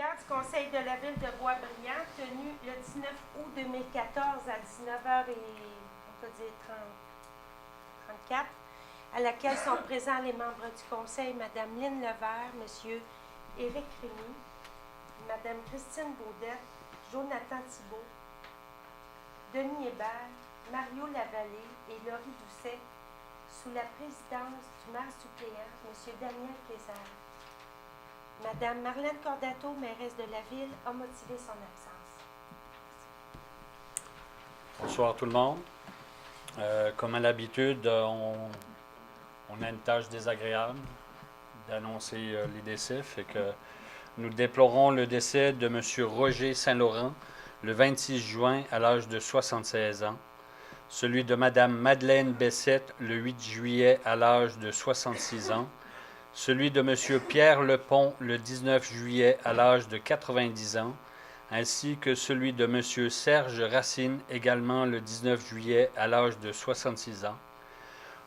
régulière du Conseil de la Ville de Boisbriand, tenue le 19 août 2014 à 19h et, on peut dire 34, à laquelle sont présents les membres du Conseil, Mme Lynne Levert, M. Éric Rémy, Mme Christine Baudette, Jonathan Thibault, Denis Hébert, Mario Lavallée et Laurie Doucet, sous la présidence du maire suppléant, M. Daniel Pézard. Mme Marlène Cordato, mairesse de la Ville, a motivé son absence. Bonsoir tout le monde. Comme à l'habitude, on a une tâche désagréable d'annoncer les décès, fait que nous déplorons le décès de M. Roger Saint-Laurent le 26 juin à l'âge de 76 ans, celui de Mme Madeleine Bessette le 8 juillet à l'âge de 66 ans, celui de M. Pierre Lepont le 19 juillet à l'âge de 90 ans, ainsi que celui de M. Serge Racine également le 19 juillet à l'âge de 66 ans.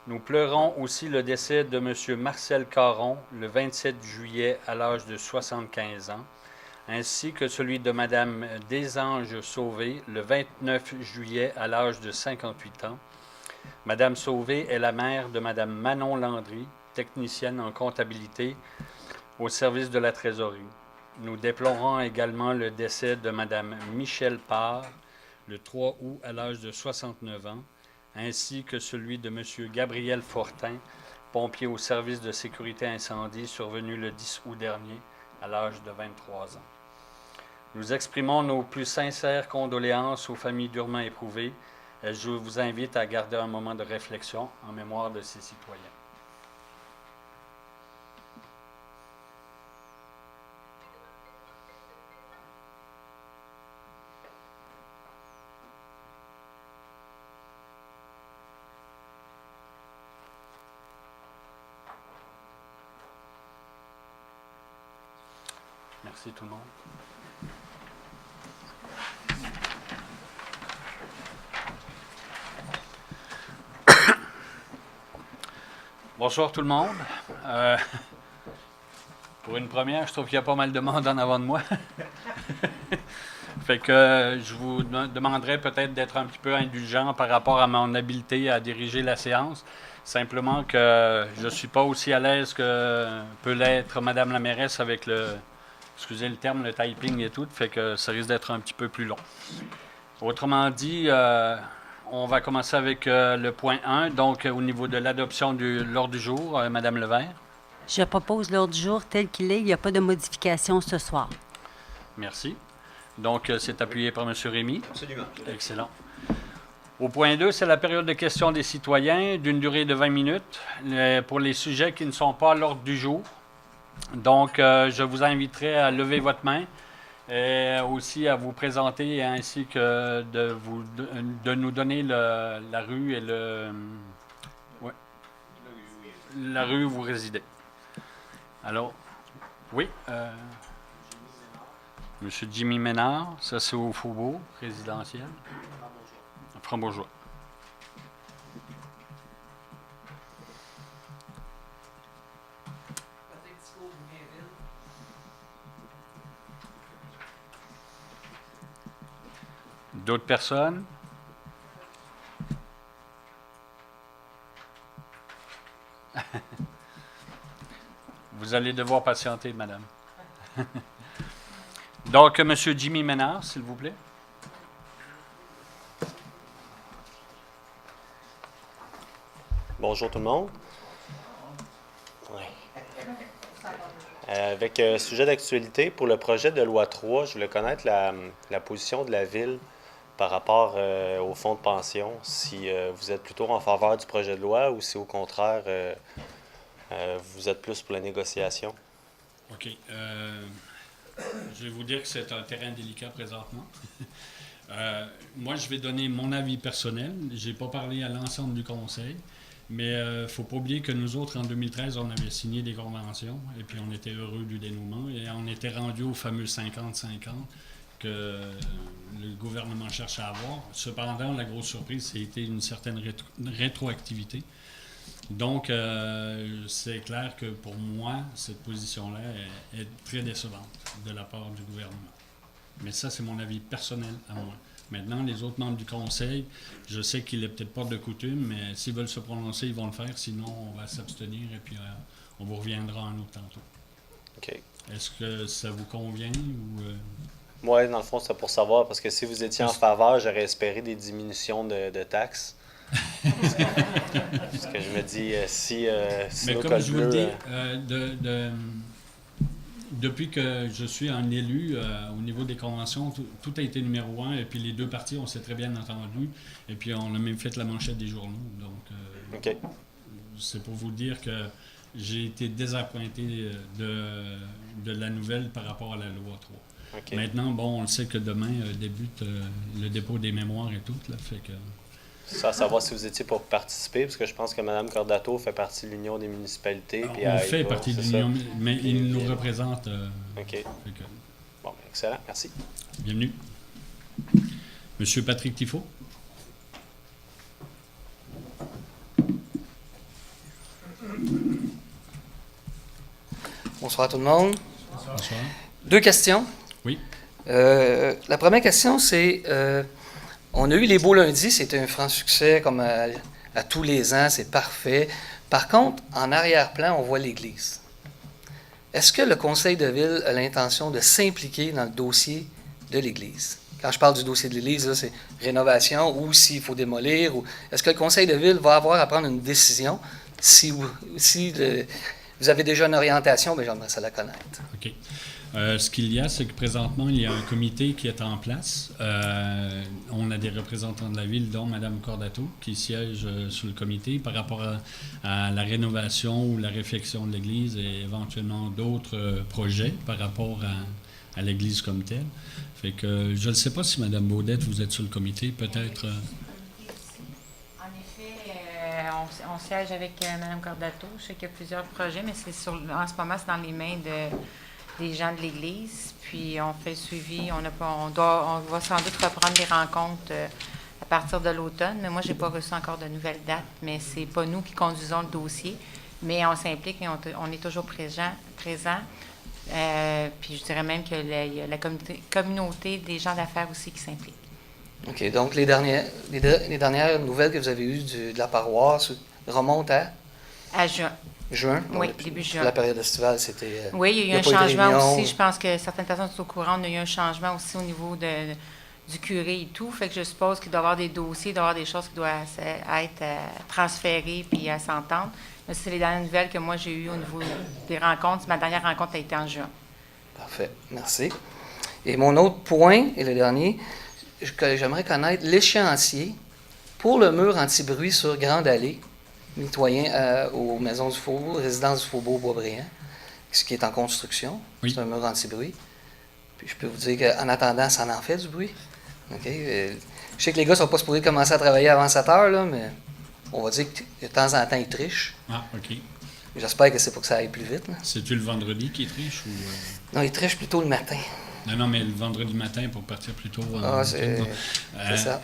Nous pleurons aussi le décès de M. Marcel Caron le 27 juillet à l'âge de 75 ans, ainsi que celui de Mme Desanges Sauvé le 29 juillet à l'âge de 58 ans. Mme Sauvé est la mère de Mme Manon Landry, technicienne en comptabilité au service de la trésorerie. Nous déplorons également le décès de Mme Michèle Parr le 3 août à l'âge de 69 ans, ainsi que celui de M. Gabriel Fortin, pompier au service de sécurité incendie, survenu le 10 août dernier à l'âge de 23 ans. Nous exprimons nos plus sincères condoléances aux familles durement éprouvées et je vous invite à garder un moment de réflexion en mémoire de ces citoyens. Merci tout le monde. Bonsoir tout le monde. Pour une première, je trouve qu'il y a pas mal de monde en avant de moi. Fait que je vous demanderais peut-être d'être un petit peu indulgent par rapport à mon habileté à diriger la séance. Simplement que je ne suis pas aussi à l'aise que peut l'être Madame la mairesse avec excusez le terme, le typing et tout, fait que ça risque d'être un petit peu plus long. Autrement dit, on va commencer avec le point 1, donc au niveau de l'adoption de l'ordre du jour, Madame Levert. Je propose l'ordre du jour tel qu'il est. Il n'y a pas de modification ce soir. Merci. Donc, c'est appuyé par M. Rémy. Absolument. Excellent. Au point 2, c'est la période de questions des citoyens d'une durée de 20 minutes pour les sujets qui ne sont pas à l'ordre du jour. Donc, je vous inviterai à lever votre main et aussi à vous présenter ainsi que de nous donner la rue et la rue où vous résidez. Alors, oui, M. Jimmy Ménard, ça c'est au Faubourg résidentiel. Frambourgeois. D'autres personnes? Vous allez devoir patienter, madame. Donc, M. Jimmy Ménard, s'il vous plaît. Bonjour tout le monde. Ouais. Avec sujet d'actualité, pour le projet de loi 3, je voulais connaître la position de la Ville par rapport au fonds de pension, si vous êtes plutôt en faveur du projet de loi ou si au contraire vous êtes plus pour la négociation. OK. Je vais vous dire que c'est un terrain délicat présentement. Moi, je vais donner mon avis personnel. Je n'ai pas parlé à l'ensemble du conseil, mais il ne faut pas oublier que nous autres, en 2013, on avait signé des conventions et puis on était heureux du dénouement et on était rendu au fameux 50-50 que le gouvernement cherche à avoir. Cependant, la grosse surprise, c'était une certaine rétroactivité. Donc, c'est clair que pour moi, cette position-là est très décevante de la part du gouvernement. Mais ça, c'est mon avis personnel à moi. Maintenant, les autres membres du conseil, je sais qu'il n'est peut-être pas de coutume, mais s'ils veulent se prononcer, ils vont le faire. Sinon, on va s'abstenir et puis on vous reviendra en autre tantôt. OK. Est-ce que ça vous convient ou... Moi, dans le fond, c'est pour savoir, parce que si vous étiez en faveur, j'aurais espéré des diminutions de taxes. Parce que je me dis, si Mais nos comme cols je vous le bleus, dis, depuis que je suis un élu au niveau des conventions, tout a été numéro un. Et puis les deux parties, on s'est très bien entendus. Et puis on a même fait la manchette des journaux. Donc, OK. c'est pour vous dire que j'ai été désappointé de la nouvelle par rapport à la loi 3. OK. Maintenant, bon, on le sait que demain débute le dépôt des mémoires et tout. Là, fait que... Ça, à savoir si vous étiez pour participer, parce que je pense que Mme Cordato fait partie de l'Union des municipalités. Puis on elle fait va, partie de c'est ça. l'Union, mais Puis, il nous représente. OK. Fait que, Bon, ben, excellent. Merci. bienvenue. Monsieur Patrick Tifo. Bonsoir tout le monde. Bonsoir. 2 questions. Oui. La première question, c'est on a eu les beaux lundis, c'était un franc succès comme à tous les ans, c'est parfait. Par contre, en arrière-plan, on voit l'église. Est-ce que le conseil de ville a l'intention de s'impliquer dans le dossier de l'église? Quand je parle du dossier de l'église, là, c'est rénovation ou s'il faut démolir. Ou... Est-ce que le conseil de ville va avoir à prendre une décision? Si vous avez déjà une orientation, bien, j'aimerais ça la connaître. OK. Ce qu'il y a, c'est que présentement, il y a un comité qui est en place. On a des représentants de la ville, dont Mme Cordato, qui siège sur le comité par rapport à la rénovation ou la réflexion de l'Église et éventuellement d'autres projets par rapport à l'Église comme telle. Fait que je ne sais pas si Mme Baudette, vous êtes sur le comité, peut-être... En effet, on siège avec Mme Cordato. Je sais qu'il y a plusieurs projets, mais en ce moment, c'est dans les mains des gens de l'Église. Puis on fait le suivi. On va sans doute reprendre les rencontres à partir de l'automne. Mais moi, je n'ai pas reçu encore de nouvelles dates. Mais ce n'est pas nous qui conduisons le dossier. Mais on s'implique et on est toujours présent. Puis je dirais même que la communauté des gens d'affaires aussi qui s'implique. OK. Donc, les dernières nouvelles que vous avez eues de la paroisse remontent À juin. Juin? Oui, Donc, début pour juin. la période estivale, c'était... Oui, il y a eu il y a un pas eu de changement réunion. aussi. Je pense que certaines personnes sont au courant. On a eu un changement aussi au niveau du curé et tout. Fait que je suppose qu'il doit y avoir des dossiers, il doit y avoir des choses qui doivent être transférées puis à s'entendre. Mais c'est les dernières nouvelles que moi j'ai eues au niveau des rencontres. Ma dernière rencontre a été en juin. Parfait. Merci. Et mon autre point, et le dernier, j'aimerais connaître l'échéancier pour le mur anti-bruit sur Grande Allée, mitoyen aux Maisons du Faubourg, résidence du Faubourg Boisbriand, ce qui est en construction. Oui. C'est un mur anti-bruit. Puis je peux vous dire qu'en attendant, ça en fait du bruit. OK? Je sais que les gars ne sont pas supposés commencer à travailler avant 7 heures, là, mais on va dire que de temps en temps, ils trichent. Ah, OK. J'espère que c'est pour que ça aille plus vite. Là. C'est-tu le vendredi qui triche ou... Non, ils trichent plutôt le matin. Non, mais le vendredi matin pour partir plus tôt. C'est ça.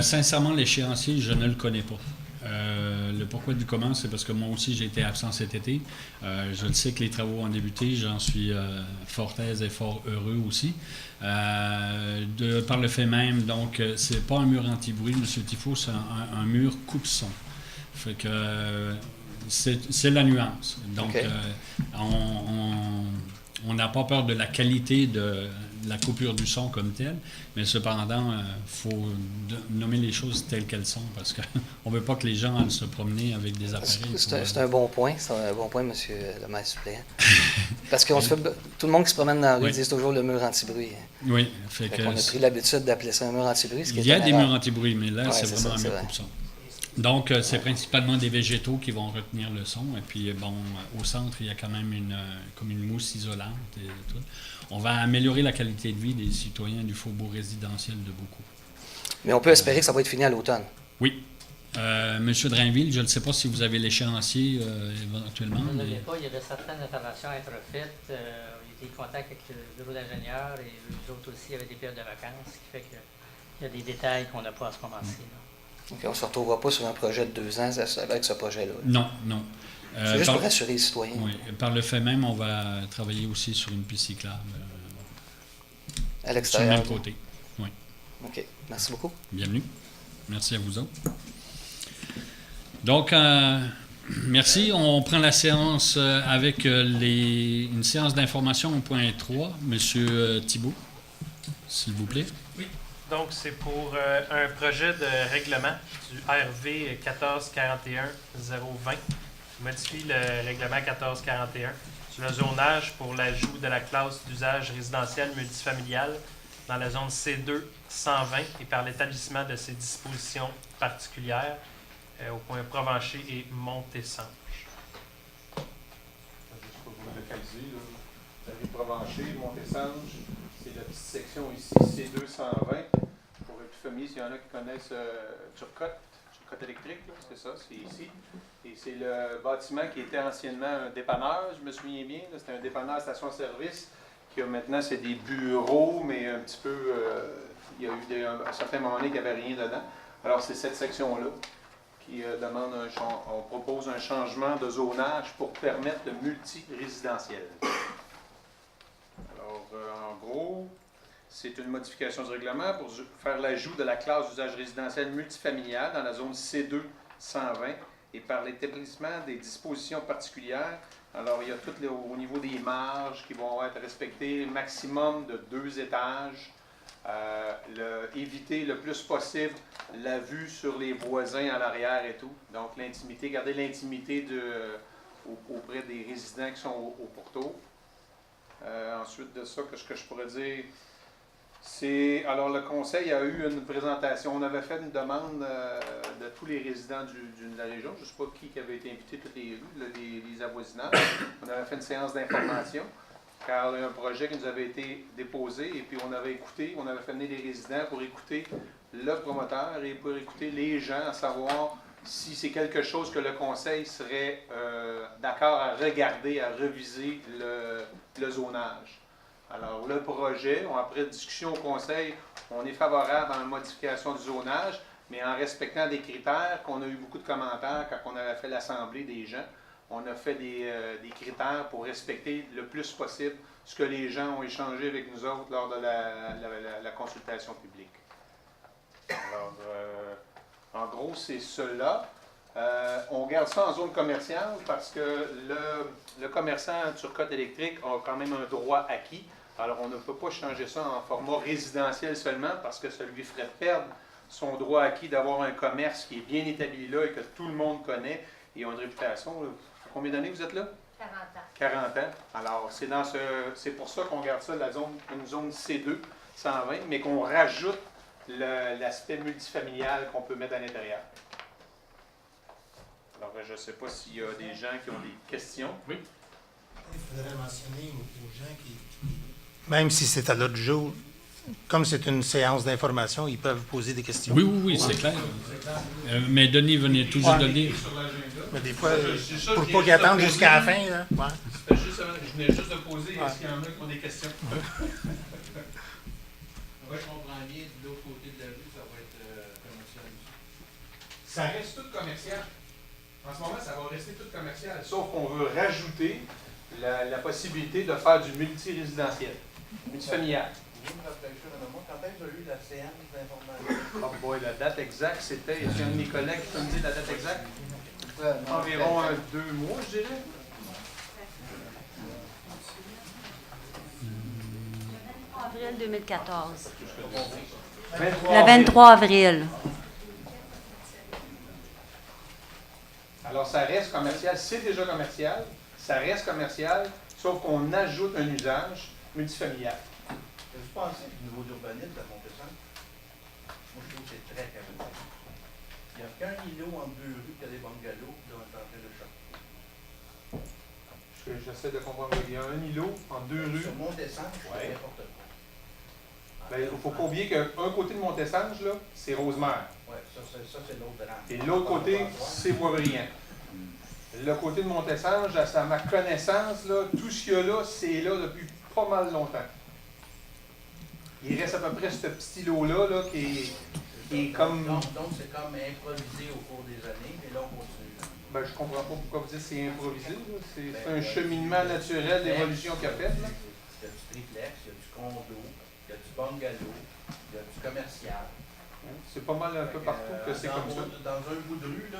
Sincèrement, l'échéancier, je ne le connais pas. Le pourquoi du comment, c'est parce que moi aussi, j'ai été absent cet été. Je le sais que les travaux ont débuté. J'en suis fort aise et fort heureux aussi. Par le fait même, donc, c'est pas un mur anti-bruit, M. Tifo, c'est un mur coupe-son. Fait que c'est la nuance. Donc, OK. On n'a pas peur de la qualité de la coupure du son comme telle, mais cependant, il faut nommer les choses telles qu'elles sont parce qu'on ne veut pas que les gens aillent se promener avec des appareils. C'est un bon point. C'est un bon point, M. le maire suppléant. Parce que tout le monde qui se promène dans la rue Oui. dit toujours le mur anti-bruit. Oui, fait que On a pris l'habitude d'appeler ça un mur anti-bruit. il y a des murs anti-bruit, mais là, Ouais, c'est c'est vraiment ça, un c'est mur vrai. coupe-son. Donc, c'est principalement des végétaux qui vont retenir le son. Et puis, bon, au centre, il y a quand même comme une mousse isolante et tout. On va améliorer la qualité de vie des citoyens du faubourg résidentiel de beaucoup. Mais on peut espérer que ça va être fini à l'automne. Oui. Monsieur Drainville, je ne sais pas si vous avez l'échéancier éventuellement. On Mais... n'avait pas, il y avait certaines interventions à être faites. Il était en contact avec le bureau d'ingénieur et les autres aussi avaient des périodes de vacances, ce qui fait qu'il y a des détails qu'on n'a pas à ce moment-ci. Donc, on ne se retrouvera pas sur un projet de 2 ans avec ce projet-là. Non, non. C'est juste par- pour rassurer les citoyens. oui, par le fait même, on va travailler aussi sur une piste cyclable À sur le l'extérieur. même côté. Oui. OK. Merci beaucoup. Bienvenue. Merci à vous autres. Donc, merci. On prend la séance avec une séance d'information au point 3. Monsieur Thibault, s'il vous plaît. Donc, c'est pour un projet de règlement du RV 1441-020 qui modifie le règlement 1441 sur le zonage pour l'ajout de la classe d'usage résidentiel multifamilial dans la zone C2 120 et par l'établissement de ses dispositions particulières au point Provencher et Montésange. Juste pour vous localiser, là, vous avez Provencher, Montésange, c'est la petite section ici, C220. Pour être plus familier, s'il y en a qui connaissent Turcotte électrique, là, c'est ça, c'est ici. Et c'est le bâtiment qui était anciennement un dépanneur, je me souviens bien, là, c'était un dépanneur station-service, qui a maintenant, c'est des bureaux, mais un petit peu, il y a eu à certains moments qu'il n'y avait rien dedans. Alors c'est cette section-là qui demande on propose un changement de zonage pour permettre le multirésidentiel. Alors, en gros, c'est une modification du règlement pour faire l'ajout de la classe d'usage résidentiel multifamilial dans la zone C2 120 et par l'établissement des dispositions particulières. Alors, il y a tout au niveau des marges qui vont être respectées, maximum de 2 étages, éviter le plus possible la vue sur les voisins à l'arrière et tout. Donc, l'intimité, garder l'intimité auprès des résidents qui sont au pourtour. Ensuite de ça, qu'est-ce que je pourrais dire? Alors, le conseil a eu une présentation. On avait fait une demande de tous les résidents de la région. Je ne sais pas qui avait été invité, toutes les rues, les avoisinages. On avait fait une séance d'information, car il y a un projet qui nous avait été déposé, et puis on avait fait venir les résidents pour écouter le promoteur et pour écouter les gens, à savoir si c'est quelque chose que le conseil serait d'accord à regarder, à reviser le zonage. Alors, le projet, après discussion au conseil, on est favorable à une modification du zonage, mais en respectant des critères qu'on a eu beaucoup de commentaires quand on avait fait l'assemblée des gens. On a fait des critères pour respecter le plus possible ce que les gens ont échangé avec nous autres lors de la consultation publique. Alors, en gros, c'est cela. On garde ça en zone commerciale parce que le commerçant Turcotte électrique a quand même un droit acquis. Alors, on ne peut pas changer ça en format résidentiel seulement parce que ça lui ferait perdre son droit acquis d'avoir un commerce qui est bien établi là et que tout le monde connaît et a une réputation. Combien d'années vous êtes là? 40 ans. 40 ans. Alors, c'est pour ça qu'on garde ça, une zone C2, 120, mais qu'on rajoute l'aspect multifamilial qu'on peut mettre à l'intérieur. Alors, je ne sais pas s'il y a des gens qui ont des questions. Oui? Il faudrait mentionner aux gens qui, même si c'est à l'autre jour, comme c'est une séance d'information, ils peuvent poser des questions. Oui, c'est clair. Mais Denis venait tout juste de le dire. Mais des fois, pour pas qu'ils attendent jusqu'à la fin. Là. Ouais. Je venais juste de poser, est-ce qu'il y en a qui ont des questions? Oui, je comprends bien, de l'autre côté de la rue, ça va être commercial aussi. Ça reste tout commercial. En ce moment, ça va rester tout commercial. Sauf qu'on veut rajouter la possibilité de faire du multirésidentiel, multifamilial. Vous me rafraîchir un moment, quand est-ce que j'ai eu la séance d'information? Oh boy, la date exacte, c'était, est-ce qu'il y a un de mes collègues qui peut me dire la date exacte? Environ 2 mois, je dirais. Avril 2014. 23 Le 23 avril. Alors, ça reste commercial, c'est déjà commercial, ça reste commercial, sauf qu'on ajoute un usage multifamilial. Vous pensez que le niveau d'urbanisme à Montesson? Moi, je trouve que c'est très caractéristique. Il n'y a qu'un îlot entre 2 rues qui a des bungalows dans le centre de Choc. J'essaie de comprendre. Il y a un îlot en 2 rues. Sur Montesson, c'est n'importe quoi. Il ne faut pas oublier qu'un côté de Montésange, là, c'est Rosemère. Oui, ça c'est l'autre drame. Et l'autre côté, c'est Boisbriand. Le côté de Montésange, à ma connaissance, là, tout ce qu'il y a là, c'est là depuis pas mal longtemps. Il reste à peu près ce petit îlot-là qui est Et comme... Donc c'est comme improvisé au cours des années, et là on continue. Ben, je comprends pas pourquoi vous dites que c'est improvisé. C'est un cheminement naturel d'évolution qu'il a fait. Là. Il y a du triplex, il y a du condo, il y a du bungalow, il y a du commercial. C'est pas mal un peu partout que c'est comme ça. Dans un bout de rue, là,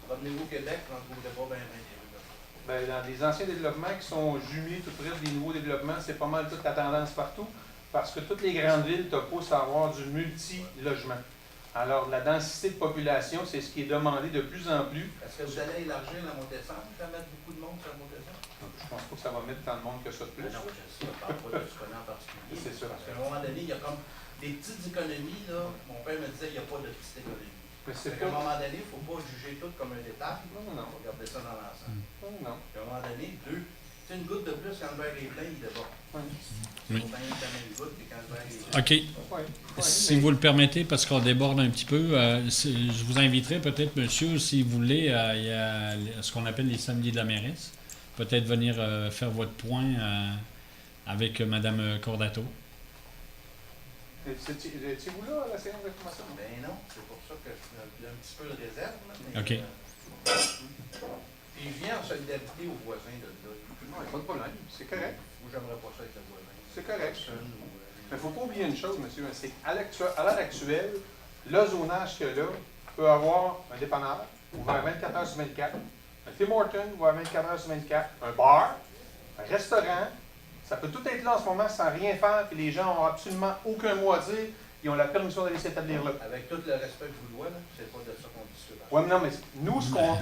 promenez-vous au Québec, vous n'en trouverez pas bien des rues. Ben, dans les anciens développements qui sont jumelés tout près des nouveaux développements, c'est pas mal toute la tendance partout. Parce que toutes les grandes villes te poussent à avoir du multi-logement. Alors, la densité de population, c'est ce qui est demandé de plus en plus. Est-ce que vous allez élargir la montée-centre, ça va mettre beaucoup de monde sur la montée-centre? Je pense pas que ça va mettre tant de monde que ça de plus. Non, je sais, je parle pas de ce qu'on a en particulier. C'est ça. Parce qu'à un moment donné, il y a comme des petites économies, là. Mon père me disait, il n'y a pas de petites économies. Mais c'est À un moment donné, il ne faut pas juger tout comme un détail. Non. Il faut regarder ça dans l'ensemble. Non. À un moment donné, une goutte de plus quand le verre est plein, il déborde. Oui. Il faut bien une goutte, et quand le verre est plein. OK. Si vous le permettez, parce qu'on déborde un petit peu, je vous inviterai peut-être, monsieur, si vous voulez, il y a ce qu'on appelle les samedis de la mairesse. Peut-être venir faire votre point avec Mme Cordato. Étiez-vous là à la séance d'information? Ben non, c'est pour ça que je suis un petit peu de réserve. Là, mais, OK. Puis je viens en solidarité aux voisins de là. Non, il n'y a pas de problème. C'est correct. Moi, j'aimerais pas ça avec le voisin. C'est correct. Mais il ne faut pas oublier une chose, monsieur, c'est qu'à l'heure actuelle, le zonage qu'il y a là peut avoir un dépanneur ouvert 24 heures sur 24, un Tim Hortons ouvert 24 heures sur 24, un bar, un restaurant. Ça peut tout être là en ce moment sans rien faire, puis les gens n'ont absolument aucun mot à dire. Ils ont la permission d'aller s'établir là. avec tout le respect que je vous dois, là, c'est pas de ça qu'on discute. Oui, mais non, mais nous,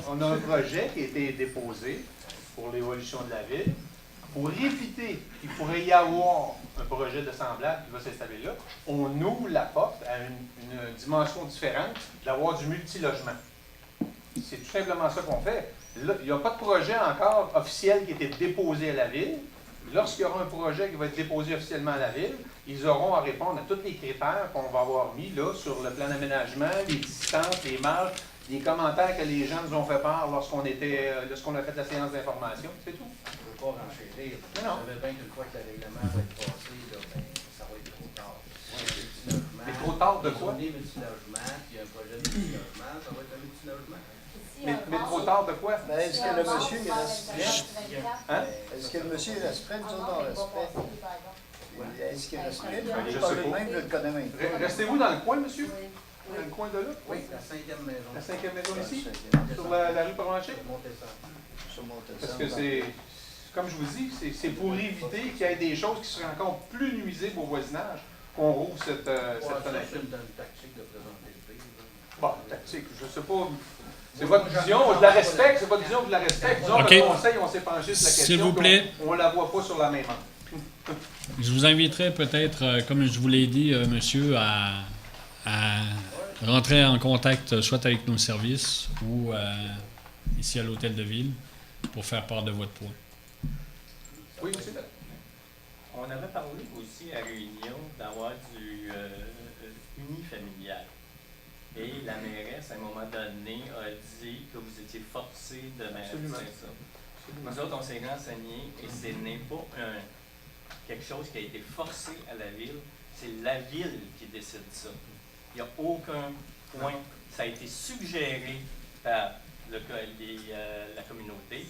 on a un projet qui a été déposé pour l'évolution de la ville. Pour éviter qu'il pourrait y avoir un projet de semblable qui va s'installer là, on ouvre la porte à une dimension différente d'avoir du multilogement. C'est tout simplement ça qu'on fait. Là, il n'y a pas de projet encore officiel qui a été déposé à la ville. Lorsqu'il y aura un projet qui va être déposé officiellement à la ville, ils auront à répondre à tous les critères qu'on va avoir mis là sur le plan d'aménagement, les distances, les marges, les commentaires que les gens nous ont fait part lorsqu'on a fait la séance d'information. C'est tout. Je ne veux pas renchérir. Mais non. Vous savez bien qu'une fois que le règlement va être passé, là, ben, ça va être trop tard. Mais trop tard de quoi? Des multilogement, puis un projet de multilogement, ça va être un multilogement. Mais trop tard de quoi? Ben, est-ce que le monsieur il reste prêt? Hein? Est-ce que le monsieur il reste prêt? Nous autres, on reste prêt. Est-ce qu'il reste prêt? Je Je sais sais pas. même, je le connais même pas. Restez-vous dans le coin, monsieur? Dans le coin de là? Oui, la 5e maison. La 5e maison ici? Sur la rue Provencher? Montez-ça. Parce que c'est, comme je vous dis, c'est pour éviter qu'il y ait des choses qui seraient encore plus nuisibles au voisinage qu'on rouvre cette fenêtre. C'est une tactique de présenter le pays. Bon, tactique, je sais pas. C'est votre vision, je la respecte, c'est votre vision, je la respecte. Disons OK. que le conseil, on s'est penché sur la question. S'il vous plaît. On la voit pas sur la même angle. Je vous inviterai peut-être, comme je vous l'ai dit, monsieur, à rentrer en contact soit avec nos services ou ici à l'Hôtel de Ville pour faire part de votre point. Oui, monsieur. On avait parlé aussi à Réunion d'avoir du unifamilial. Et la mairesse, à un moment donné, a dit que vous étiez forcé de mettre ça. Nous autres, on s'est renseignés et ce n'est pas quelque chose qui a été forcé à la ville, c'est la ville qui décide ça. Il n'y a aucun point. Ça a été suggéré par la communauté,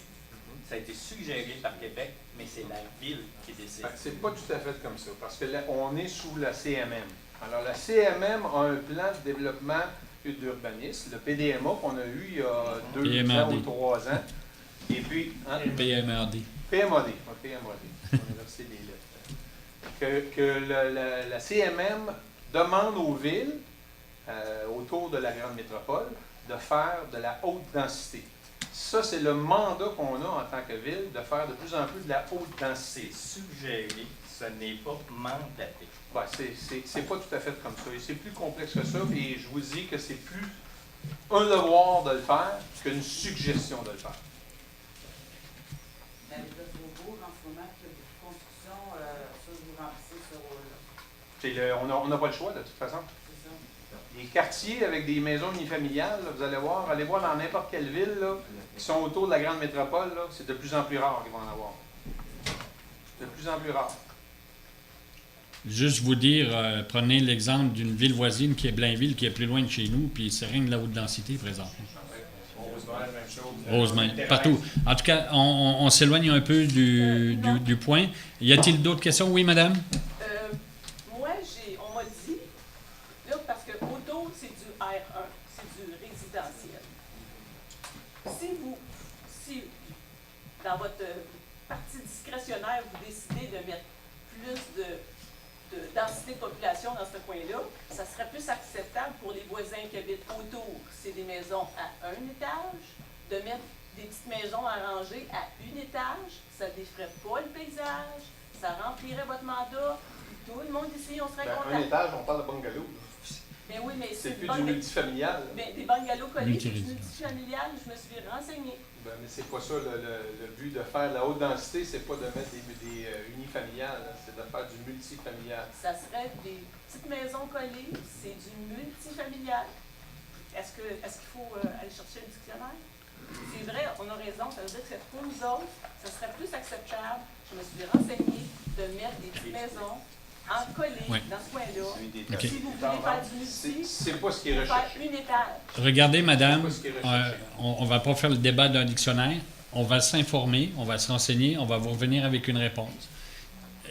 ça a été suggéré par Québec, mais c'est la ville qui décide. C'est pas tout à fait comme ça, parce que là, on est sous la CMM. Alors, la CMM a un plan de développement d'urbanisme, le PDMA qu'on a eu il y a 2 ans ou 3 ans. Et puis, hein? PMRD. PMAD. On a versé les lettres. Que la CMM demande aux villes, autour de la grande métropole, de faire de la haute densité. Ça, c'est le mandat qu'on a en tant que ville, de faire de plus en plus de la haute densité. C'est suggéré, ce n'est pas mandaté. Ben, c'est pas tout à fait comme ça. Et c'est plus complexe que ça. Et je vous dis que c'est plus un devoir de le faire qu'une suggestion de le faire. Dans les Beaubourg, en ce moment, il y a beaucoup de construction, ça, vous remplissez ce rôle-là. On n'a pas le choix, de toute façon. Les quartiers avec des maisons unifamiliales, là, vous allez voir dans n'importe quelle ville là, qui sont autour de la grande métropole, là, c'est de plus en plus rare qu'ils vont en avoir. De plus en plus rare. Juste vous dire, prenez l'exemple d'une ville voisine qui est Blainville, qui est plus loin de chez nous, puis c'est rien de la haute densité présentement. Rosemère, même chose. Rosemère, partout. En tout cas, on s'éloigne un peu du point. Y a-t-il d'autres questions? Oui, madame? Moi, on m'a dit, là, parce que auto, c'est du R1, c'est du résidentiel. Si dans votre partie discrétionnaire, vous décidez de mettre plus de densité de population dans ce coin-là, ça serait plus acceptable pour les voisins qui habitent autour, c'est des maisons à un étage, de mettre des petites maisons arrangées à un étage, ça ne défrait pas le paysage, ça remplirait votre mandat, tout le monde ici, on serait content. Un étage, on parle de bungalow. Mais oui, mais c'est plus du multifamilial. Mais des bungalows collés, c'est du multifamilial, je me suis renseignée. Ben, mais c'est pas ça le but de faire la haute densité, c'est pas de mettre des unifamiliales, c'est de faire du multifamilial. Ça serait des petites maisons collées, c'est du multifamilial. Est-ce qu'il faut aller chercher le dictionnaire? C'est vrai, on a raison, ça veut dire que pour nous autres, ça serait plus acceptable, je me suis renseignée, de mettre des petites maisons en collé dans ce coin-là. Okay. Si vous voulez faire du multi, c'est pas ce qui est recherché. Faire une étage. Regardez, madame, on ne va pas faire le débat d'un dictionnaire. On va s'informer, on va se renseigner, on va vous revenir avec une réponse.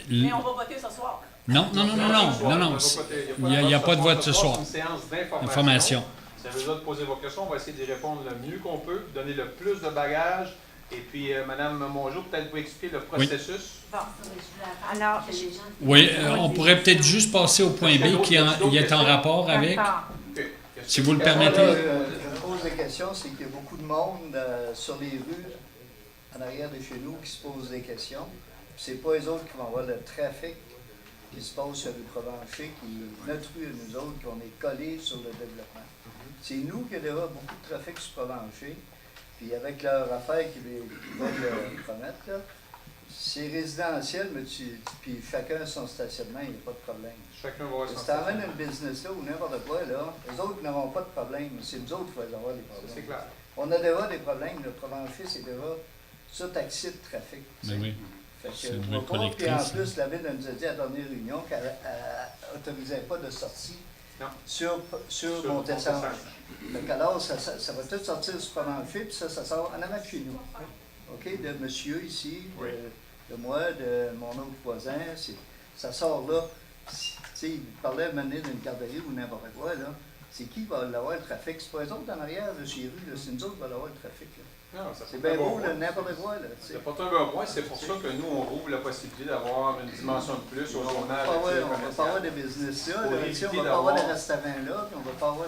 Mais on va voter ce soir. Non. Il n'y a pas de vote ce soir. C'est une séance Information. Si vous avez besoin de poser vos questions, on va essayer d'y répondre le mieux qu'on peut, donner le plus de bagages. Et puis, Mme Mongeau, peut-être vous expliquer le processus. Bon. Alors, oui, on pourrait peut-être juste passer au point B qui est en rapport avec, si vous le permettez. Je pose des questions, c'est qu'il y a beaucoup de monde sur les rues, en arrière de chez nous, qui se posent des questions. C'est pas eux autres qui vont avoir le trafic qui se passe sur le Provencher, qui est notre rue à nous autres, qu'on est collés sur le développement. C'est nous qui avons beaucoup de trafic sur Provencher. Puis avec leur affaire qu'ils veulent promettre, là, c'est résidentiel, mais puis chacun a son stationnement, il n'y a pas de problème. Chacun va avoir son stationnement. Si tu amènes une business là ou n'importe quoi, là, les autres n'auront pas de problème, mais c'est nous autres qui vont avoir des problèmes. C'est clair. On a déjà des problèmes, le Provencher, c'est déjà surtaxé de trafic. Ben oui. Fait que, puis en plus, la ville nous a dit à la dernière réunion qu'elle n'autorisait pas de sortie sur Montessange. Alors, ça va tout sortir sur Provencher, puis ça sort en avant de chez nous. OK? De monsieur ici, de moi, de mon autre voisin, ça sort là. Il parlait à mener d'une garderie ou n'importe quoi, là. C'est qui va avoir le trafic? C'est pas eux autres en arrière de chez eux, c'est nous autres qui va avoir le trafic. C'est bien beau, n'importe quoi. Ça porte un bon point, c'est pour ça que nous, on rouvre la possibilité d'avoir une dimension de plus au zonage. On va pas avoir de business là, on va pas avoir de restaurants là, puis on va pas avoir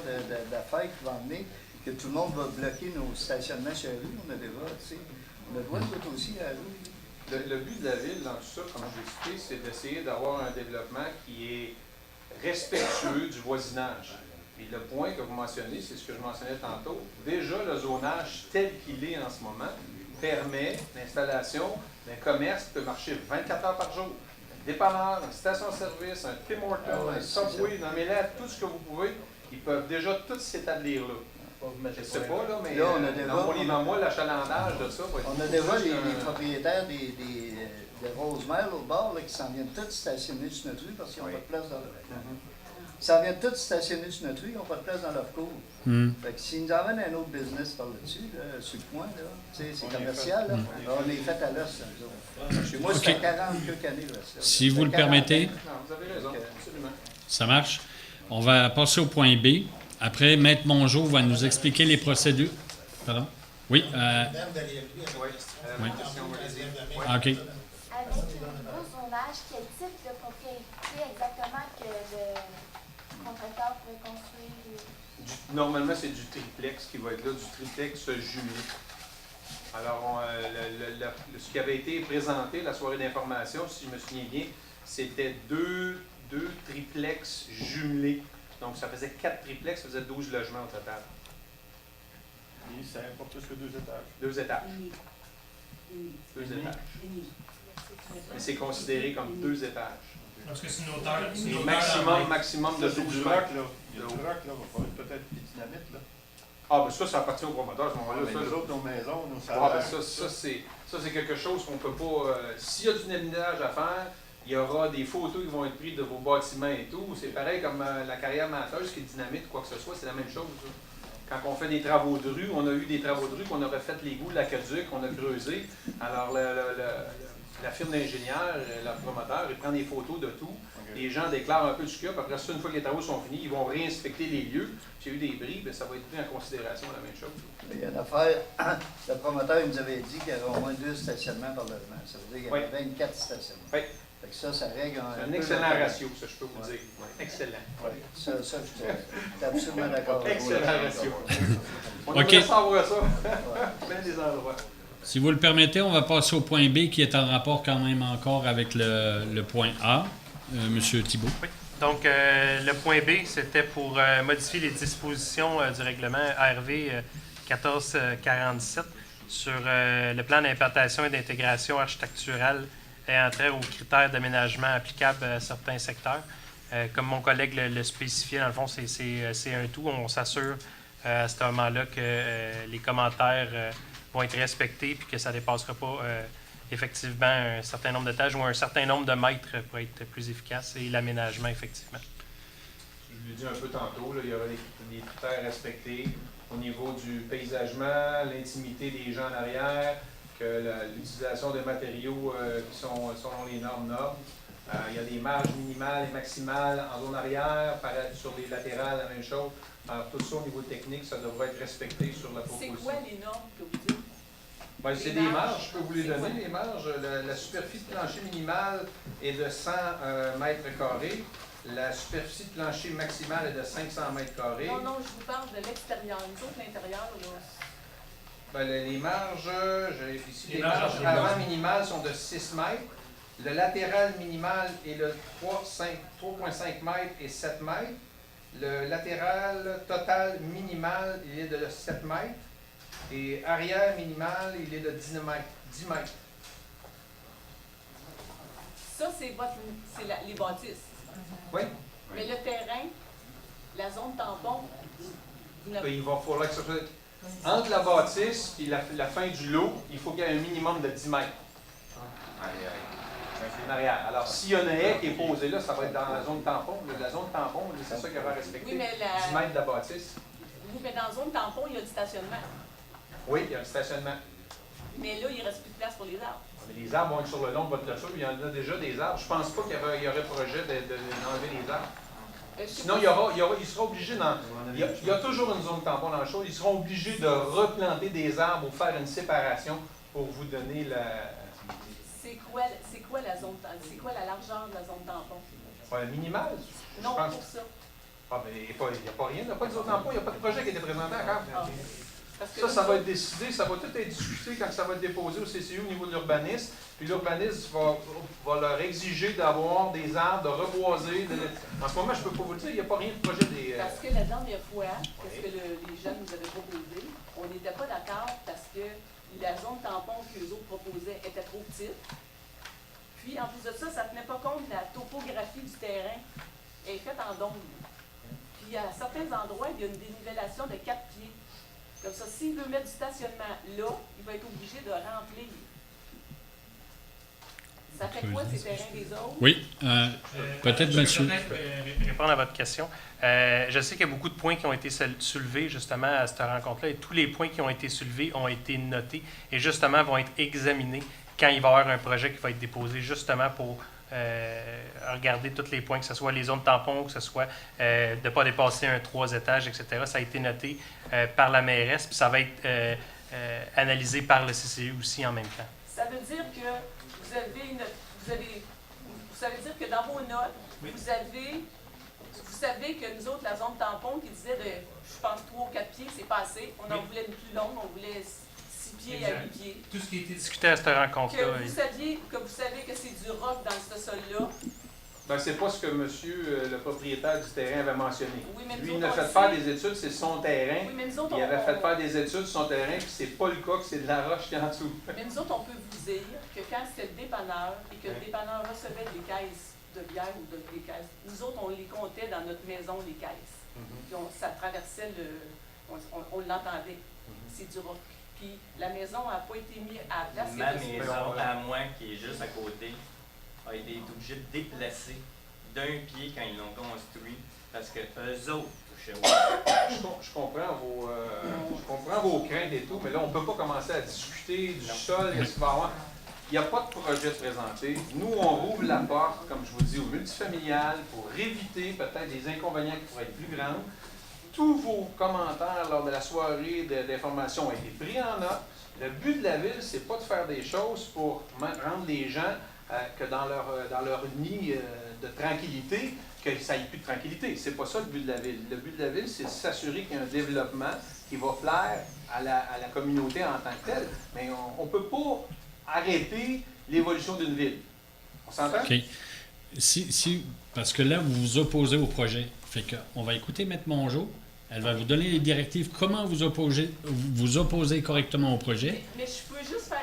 d'affaires qui vont amener, que tout le monde va bloquer nos stationnements sur la rue. On a déjà, tu sais, on a le droit de tout aussi à la rue. Le but de la ville dans tout ça, comme je l'ai expliqué, c'est d'essayer d'avoir un développement qui est respectueux du voisinage. Et le point que vous mentionnez, c'est ce que je mentionnais tantôt. Déjà, le zonage tel qu'il est en ce moment permet l'installation d'un commerce qui peut marcher 24 heures par jour. Un dépanneur, une station-service, un Tim Hortons, un Subway, nommez-les tout ce que vous pouvez, ils peuvent déjà tous s'établir là. Je ne sais pas, là, mais dans moi, l'achalandage de ça va être... On a déjà les propriétaires de Rosemère au bord là, qui s'en viennent tous stationner sur notre rue parce qu'ils n'ont pas de place dans leur cour. Ils s'en viennent tous stationner sur notre rue, ils n'ont pas de place dans leur cour. Fait que s'ils nous amènent un autre business par là-dessus, là, sur le point, là, c'est commercial, là, on est fait à l'os, nous autres. Chez moi, c'est à 40 quelques années. Là, si vous le permettez, vous avez raison, absolument. Ça marche. On va passer au point B. Après, Maître Mongeau va nous expliquer les procédures. Pardon? Oui. Oui. OK. Avec le nouveau zonage, quel type de propriété exactement que le contracteur pourrait construire? Normalement, c'est du triplex qui va être là, du triplex jumelé. Alors, ce qui avait été présenté, la soirée d'information, si je me souviens bien, c'était deux triplex jumelés. Donc, ça faisait 4 triplex, ça faisait 12 logements au total. Et c'est pas plus que 2 étages. 2 étages. 2 étages. Mais c'est considéré comme 2 étages. Parce que c'est une hauteur. Maximum de 12 mètres. Il y a du roc, là, va falloir peut-être des dynamites, là. Ah, ben ça appartient au promoteur à ce moment-là. Mais nous autres, nos maisons, nos salaires. Ah, ben ça c'est quelque chose qu'on peut pas... s'il y a du déminage à faire, il Il y aura des photos qui vont être prises de vos bâtiments et tout. C'est pareil comme la carrière menteuse qui est dynamite ou quoi que ce soit, c'est la même chose. Quand on fait des travaux de rue, on a eu des travaux de rue qu'on a refait l'égout de l'aqueduc, on a creusé. Alors, la firme d'ingénieurs, le promoteur, il prend des photos de tout. Les gens déclarent un peu du CUP. Après ça, une fois que les travaux sont finis, ils vont réinspecter les lieux. S'il y a eu des bris, bien, ça va être pris en considération, la même chose. Il y a une affaire, le promoteur il nous avait dit qu'il y avait au moins 2 stationnements par logement. Ça veut dire qu'il y avait 24 stationnements. Oui. Fait que ça règle un excellent ratio, ça, je peux vous dire. Excellent. Oui. Ça, je suis absolument d'accord. Excellent ratio. On OK. devrait savoir ça. Plein des endroits. Si vous le permettez, on va passer au point B qui est en rapport quand même encore avec le point A. Monsieur Thibault. Oui. Donc, le point B, c'était pour modifier les dispositions du règlement RV 1447 sur le plan d'implantation et d'intégration architecturale ayant trait aux critères d'aménagement applicables à certains secteurs. Comme mon collègue le spécifiait, dans le fond, c'est un tout. On s'assure à ce moment-là que les commentaires vont être respectés et que ça ne dépassera pas effectivement un certain nombre d'étages ou un certain nombre de mètres pour être plus efficace et l'aménagement, effectivement. Je l'ai dit un peu tantôt, là, il y aura des critères respectés au niveau du paysagement, l'intimité des gens en arrière, que l'utilisation de matériaux qui sont selon les normes. Il y a des marges minimales et maximales en zone arrière, sur les latérales, la même chose. Alors, tout ça au niveau technique, ça devrait être respecté sur la proposition. C'est quoi les normes que vous dites? Ben, c'est des marges, je peux vous les donner, les marges. La superficie de plancher minimale est de 100 mètres carrés. La superficie de plancher maximale est de 500 mètres carrés. Non, non, je vous parle de l'extérieur. Nous autres, l'intérieur, là. Ben, les marges, j'ai ici, les marges avant minimales sont de 6 mètres. Le latéral minimal est de 3,5 mètres et 7 mètres. Le latéral total minimal, il est de 7 mètres. Et arrière minimal, il est de 10 mètres. Ça, c'est les bâtisses. Oui. Mais le terrain, la zone tampon, Il va falloir que ça soit... Entre la bâtisse et la fin du lot, il faut qu'il y ait un minimum de 10 mètres. En arrière. Alors, s'il y a un haie qui est posé là, ça va être dans la zone tampon. La zone tampon, c'est ça qu'il va respecter. Oui, mais 10 mètres de la bâtisse. Oui, mais dans la zone tampon, il y a du stationnement. Oui, il y a un stationnement. Mais là, il ne reste plus de place pour les arbres. Mais les arbres vont être sur le long de votre toiture. Il y en a déjà des arbres. Je ne pense pas qu'il y aurait projet d'enlever les arbres. Sinon, il sera obligé il y a toujours une zone tampon dans la chose. Ils seront obligés de replanter des arbres ou faire une séparation pour vous donner la... C'est quoi la zone tampon? C'est quoi la largeur de la zone tampon? Ouais, minimale? Non, je pense. pour ça. Ah, mais il n'y a pas rien. Il n'y a pas de zone tampon. Il n'y a pas de projet qui a été présenté encore. Ça va être décidé, ça va tout être discuté quand ça va être déposé au CCU au niveau de l'urbanisme. Puis l'urbanisme va leur exiger d'avoir des arbres, de reboiser. En ce moment, je ne peux pas vous le dire, il n'y a pas rien de projet des... Parce que la dernière fois, qu'est-ce que les jeunes nous avaient proposé, on n'était pas d'accord parce que la zone tampon qu'eux autres proposaient était trop petite. Puis, en plus de ça, ça ne tenait pas compte de la topographie du terrain. Elle est faite en dôme. Puis, à certains endroits, il y a une dénivellation de 4 pieds. Comme ça, s'il veut mettre du stationnement là, il va être obligé de remplir. Ça fait quoi ces terrains des autres? Oui, peut-être, monsieur. Je vais peut-être répondre à votre question. Je sais qu'il y a beaucoup de points qui ont été soulevés justement à cette rencontre-là et tous les points qui ont été soulevés ont été notés et justement vont être examinés quand il va y avoir un projet qui va être déposé justement pour regarder tous les points, que ce soit les zones tampons, que ce soit de ne pas dépasser un 3 étages, etc. Ça a été noté par la mairesse, puis ça va être analysé par le CCU aussi en même temps. Ça veut dire que ça veut dire que dans vos notes, vous savez que nous autres, la zone tampon qui disait de, je pense, 3 ou 4 pieds, c'est pas assez. On en voulait une plus longue, on voulait 6 pieds à 8 pieds. Tout ce qui a été discuté à cette rencontre-là. Que vous savez que c'est du roc dans ce sol-là. Ben, c'est pas ce que monsieur, le propriétaire du terrain, avait mentionné. Oui, mais lui, il a fait faire des études, c'est son terrain. Oui, mais nous autres, il avait fait faire des études sur son terrain, puis c'est pas le cas que c'est de la roche qui est en dessous. Mais nous autres, on peut vous dire que quand c'était le dépanneur et que le dépanneur recevait des caisses de bière ou des caisses, nous autres, on les comptait dans notre maison, les caisses. Puis ça traversait on l'entendait. C'est du roc. Puis la maison n'a pas été mise à la place. Ma maison, à moi, qui est juste à côté, a a été obligé de déplacer d'un pied quand ils l'ont construit parce que eux autres touchaient au Je comprends vos craintes et tout, mais là, on ne peut pas commencer à discuter du sol, qu'est-ce qu'il va y avoir. Il n'y a pas de projet de présenter. Nous, on rouvre la porte, comme je vous dis, au multifamilial pour éviter peut-être des inconvénients qui pourraient être plus grands. Tous vos commentaires lors de la soirée d'information ont été pris en note. Le but de la ville, c'est pas de faire des choses pour rendre les gens que dans leur nid de tranquillité, que ça n'ait plus de tranquillité. C'est pas ça le but de la ville. Le but de la ville, c'est de s'assurer qu'il y a un développement qui va plaire à la communauté en tant que telle. Mais on ne peut pas arrêter l'évolution d'une ville. On s'entend? OK. Parce que là, vous vous opposez au projet. Fait qu'on va écouter Maître Mongeau. Elle va vous donner les directives, comment vous opposez correctement au projet. Mais je peux juste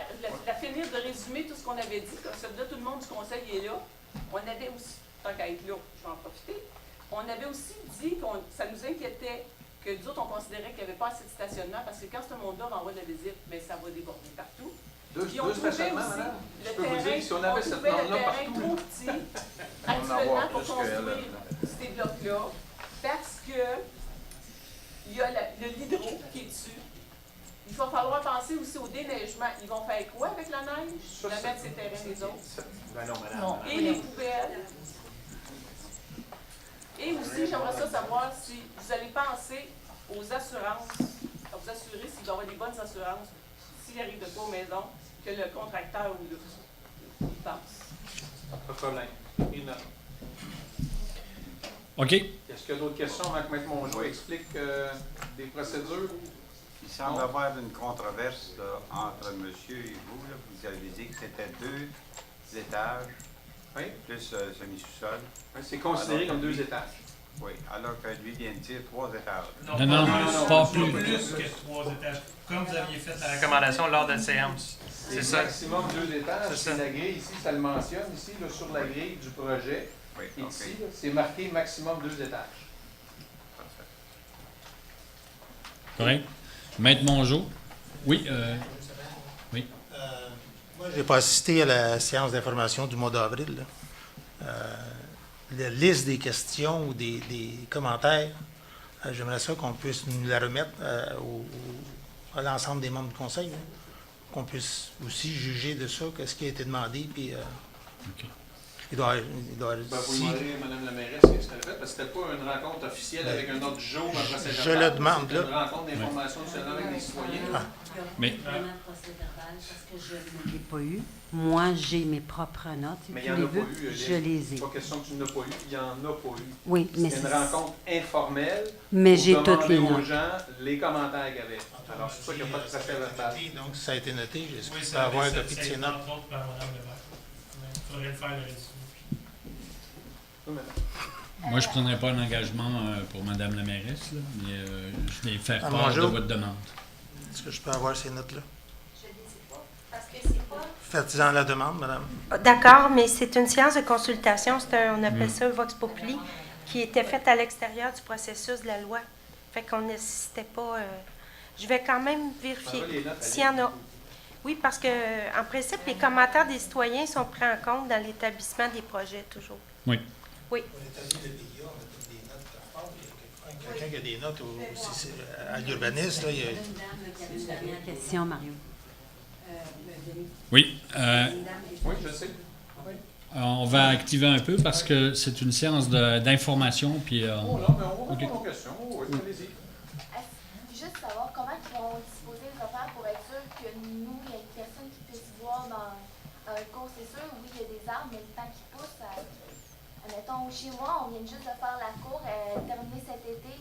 finir de résumer tout ce qu'on avait dit. Comme ça, là, tout le monde du conseil est là. On avait aussi, tant qu'à être là, je vais en profiter, on avait aussi dit que ça nous inquiétait que nous autres, on considérait qu'il n'y avait pas assez de stationnement parce que quand ce monde-là va envoyer de la visite, bien, ça va déborder partout. Deux stationnements, madame? Je peux vous dire que si on avait cette norme-là partout, trop petit actuellement pour construire ces blocs-là parce que il y a le l'hydro qui est dessus. Il va falloir penser aussi au déneigement. Ils vont faire quoi avec la neige? La mettre sur le terrain des autres. Ben non, madame. Et les poubelles. Et aussi, j'aimerais ça savoir si vous allez penser aux assurances, à vous assurer s'il va y avoir des bonnes assurances, s'il arrive de quoi aux maisons, que le contracteur ou il pense. Pas de problème. Une note. OK. Est-ce qu'il y a d'autres questions avant que Maître Mongeau explique des procédures? Il semble avoir une controverse là, entre monsieur et vous. Là. Vous avez dit que c'était 2 étages, plus semi-sous-sol. Oui, c'est considéré comme 2 étages. Oui, alors que lui vient de dire 3 étages. Non, pas plus. Plus que 3 étages. Comme vous aviez fait la recommandation lors de la séance. C'est ça. Maximum 2 étages. C'est la grille ici, ça le mentionne ici, là, sur la grille du projet. Oui, et ici, c'est marqué maximum 2 étages. Correct. Maître Mongeau. Oui. Oui. Moi, je n'ai pas assisté à la séance d'information du mois d'avril. La liste des questions ou des commentaires, j'aimerais ça qu'on puisse nous la remettre à l'ensemble des membres du conseil, qu'on puisse aussi juger de ça, qu'est-ce qui a été demandé, puis il doit vous demanderez, Mme la mairesse, qu'est-ce qu'elle a fait, parce que c'était pas une rencontre officielle avec un autre jour. Je le demande, là. Une rencontre d'information nationale avec les citoyens. Mais parce que je ne l'ai pas eu. Moi, j'ai mes propres notes. Mais il n'y en a pas eu. Je les ai. C'est pas question que tu n'as pas eu, il n'y en a pas eu. Oui, mais c'est une rencontre informelle. Mais j'ai toutes les aux notes. gens les commentaires qu'il y avait. Alors, c'est pour ça qu'il n'y a pas de procès verbal. Donc, ça a été noté. J'espère ça avoir avait une copie de ces notes. entre autres par Mme Levert. Il faudrait le faire le résumé. Moi, je ne prendrai pas un engagement pour Mme la mairesse, là, mais je vais faire part de Mongeau. votre demande. Est-ce que je peux avoir ces notes-là? Je ne les sais pas, parce que c'est pas... Faites-en la demande, madame. D'accord, mais c'est une séance de consultation, on appelle ça Vox Populi, qui était faite à l'extérieur du processus de la loi. Fait qu'on n'assistait pas... je vais quand même vérifier s'il y en a. Oui, parce que en principe, les commentaires des citoyens sont pris en compte dans l'établissement des projets, toujours. Oui. Oui. Quelqu'un qui a des notes aussi, à l'urbanisme, là, il y a... Une dernière question, Mario. Oui. Oui, je sais. On va activer un peu parce que c'est une séance d'information. Puis, Oh non, mais on va répondre aux questions. Oui, allez-y. Juste savoir comment ils vont disposer les affaires pour être sûr que nous, il y a une personne qui puisse voir dans un cours, c'est sûr. Oui, il y a des arbres, mais le temps qui pousse, admettons, chez moi, on vient juste de faire la cour, terminée cet été.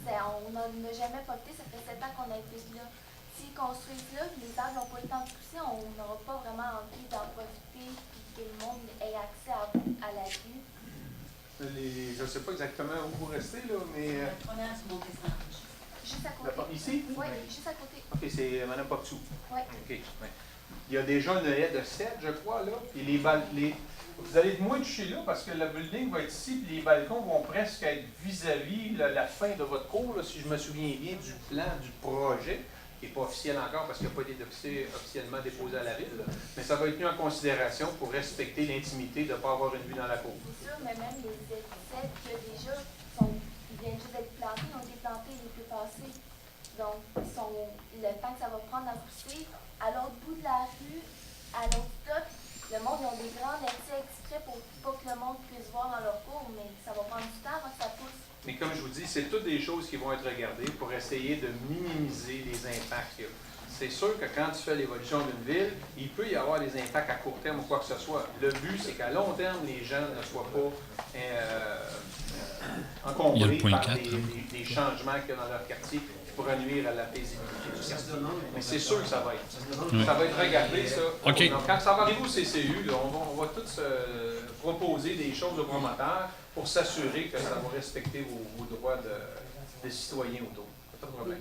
On n'a jamais porté, ça fait 7 ans qu'on a été là. S'ils construisent là, les arbres n'ont pas le temps de pousser, on n'aura pas vraiment envie d'en profiter et que le monde ait accès à la vue. Je ne sais pas exactement où vous restez, là, mais... Juste à côté. Ici? Oui, juste à côté. OK, c'est Mme Popsou. Oui. OK. Ouais. Il y a déjà une haie de 7, je crois, là. Puis vous allez être moins de chez là parce que le building va être ici, puis les balcons vont presque être vis-à-vis la fin de votre cour, là, si je me souviens bien du plan du projet. qui n'est pas officiel encore parce qu'il n'a pas été officiellement déposé à la ville, là. Mais ça va être tenu en considération pour respecter l'intimité de ne pas avoir une vue dans la cour. C'est sûr, mais même les étiquettes qui déjà ils viennent juste d'être plantés, ils ont été plantés l'été passé. Donc, le temps que ça va prendre à pousser, à l'autre bout de la rue, à l'autre stop, le monde, ils ont des grands accès exprès pour pas que le monde puisse voir dans leur cours, mais ça va prendre du temps avant que ça pousse. Mais comme je vous dis, c'est toutes des choses qui vont être regardées pour essayer de minimiser les impacts qu'il y a. C'est sûr que quand tu fais l'évolution d'une ville, il peut y avoir des impacts à court terme ou quoi que ce soit. Le but, c'est qu'à long terme, les gens ne soient pas encombrés par des changements qu'il y a dans leur quartier qui pourraient nuire à la paisibilité du quartier. Mais c'est sûr que ça va être regardé, ça. OK. Donc, quand ça va arriver au CCU, là, on va tous proposer des choses aux promoteurs pour s'assurer que ça va respecter vos droits de citoyens autour. Pas de problème.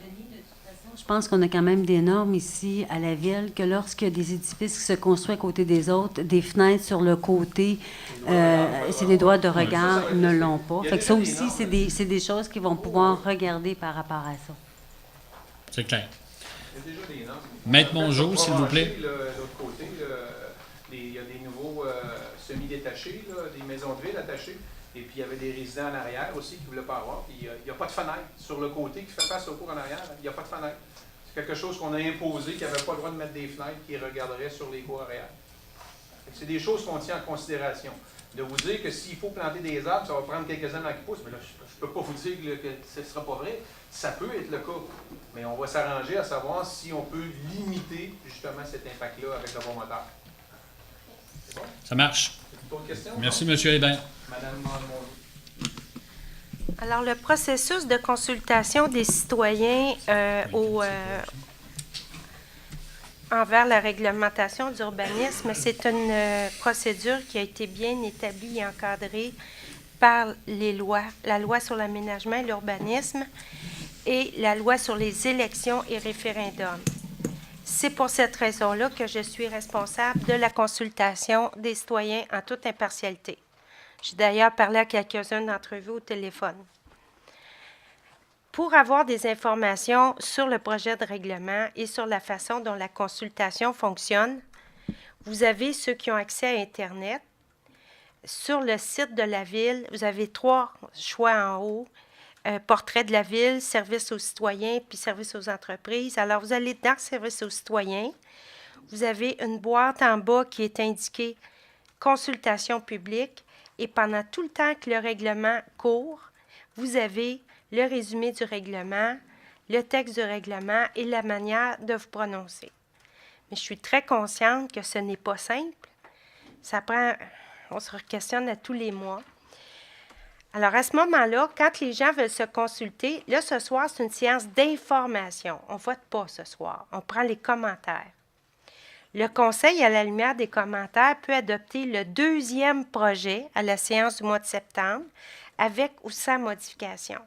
Je pense qu'on a quand même des normes ici à la ville que lorsqu'il y a des édifices qui se construisent à côté des autres, des fenêtres sur le côté, c'est des droits de regard, ils ne l'ont pas. Fait que ça aussi, c'est des choses qu'ils vont pouvoir regarder par rapport à ça. C'est clair. Il y a déjà des normes. Maître Mongeau, s'il vous plaît. L'autre côté, il y a des nouveaux semi-détachés, des maisons de ville attachées. Et puis, il y avait des résidents en arrière aussi qui ne voulaient pas avoir. Puis, il n'y a pas de fenêtre sur le côté qui fait face au cours en arrière. Il n'y a pas de fenêtre. C'est quelque chose qu'on a imposé, qu'il n'y avait pas le droit de mettre des fenêtres qui regarderaient sur les cours arrière. C'est des choses qu'on tient en considération. De vous dire que s'il faut planter des arbres, ça va prendre quelques années à qu'ils poussent, mais là, je ne peux pas vous dire que ce ne sera pas vrai. Ça peut être le cas. Mais on va s'arranger à savoir si on peut limiter justement cet impact-là avec le bon moteur. C'est bon? Ça marche. D'autres questions? Merci, M. Hébert. Madame Mongeau. Alors, le processus de consultation des citoyens envers la réglementation d'urbanisme, c'est une procédure qui a été bien établie et encadrée par les lois, la loi sur l'aménagement et l'urbanisme et la loi sur les élections et référendums. C'est pour cette raison-là que je suis responsable de la consultation des citoyens en toute impartialité. J'ai d'ailleurs parlé à quelques-uns d'entre vous au téléphone. Pour avoir des informations sur le projet de règlement et sur la façon dont la consultation fonctionne, vous avez ceux qui ont accès à Internet. Sur le site de la Ville, vous avez 3 choix en haut. Portrait de la Ville, service aux citoyens, puis service aux entreprises. Alors, vous allez dans service aux citoyens. Vous avez une boîte en bas qui est indiquée consultation publique. Et pendant tout le temps que le règlement court, vous avez le résumé du règlement, le texte du règlement et la manière de vous prononcer. Mais je suis très consciente que ce n'est pas simple. On se questionne à tous les mois. Alors, à ce moment-là, quand les gens veulent se consulter, là, ce soir, c'est une séance d'information. On ne vote pas ce soir. On prend les commentaires. Le Conseil, à la lumière des commentaires, peut adopter le 2e projet à la séance du mois de septembre, avec ou sans modification.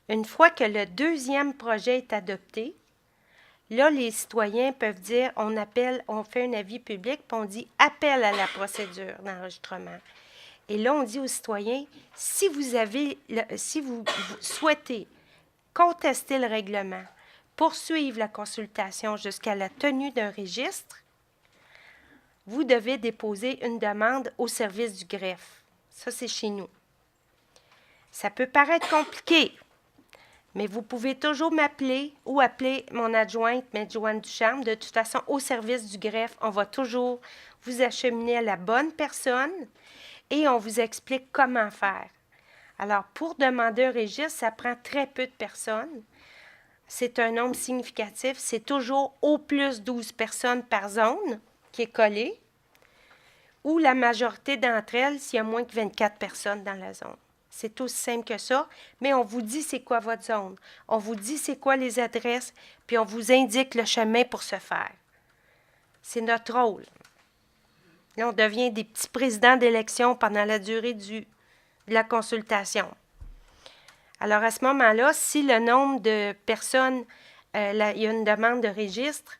Une fois que le 2e projet est adopté, là, les citoyens peuvent dire, on fait un avis public, puis on dit « appel à la procédure d'enregistrement ». Et là, on dit aux citoyens, si vous souhaitez contester le règlement, poursuivre la consultation jusqu'à la tenue d'un registre, vous devez déposer une demande au service du greffe. Ça, c'est chez nous. Ça peut paraître compliqué, mais vous pouvez toujours m'appeler ou appeler mon adjointe, Maître Joanne Ducharme. De toute façon, au service du greffe, on va toujours vous acheminer à la bonne personne et on vous explique comment faire. Alors, pour demander un registre, ça prend très peu de personnes. C'est un nombre significatif. C'est toujours au plus 12 personnes par zone qui est collée, ou la majorité d'entre elles s'il y a moins que 24 personnes dans la zone. C'est aussi simple que ça, mais on vous dit c'est quoi votre zone. On vous dit c'est quoi les adresses, puis on vous indique le chemin pour se faire. C'est notre rôle. Là, on devient des petits présidents d'élection pendant la durée de la consultation. Alors, à ce moment-là, si le nombre de personnes, il y a une demande de registre,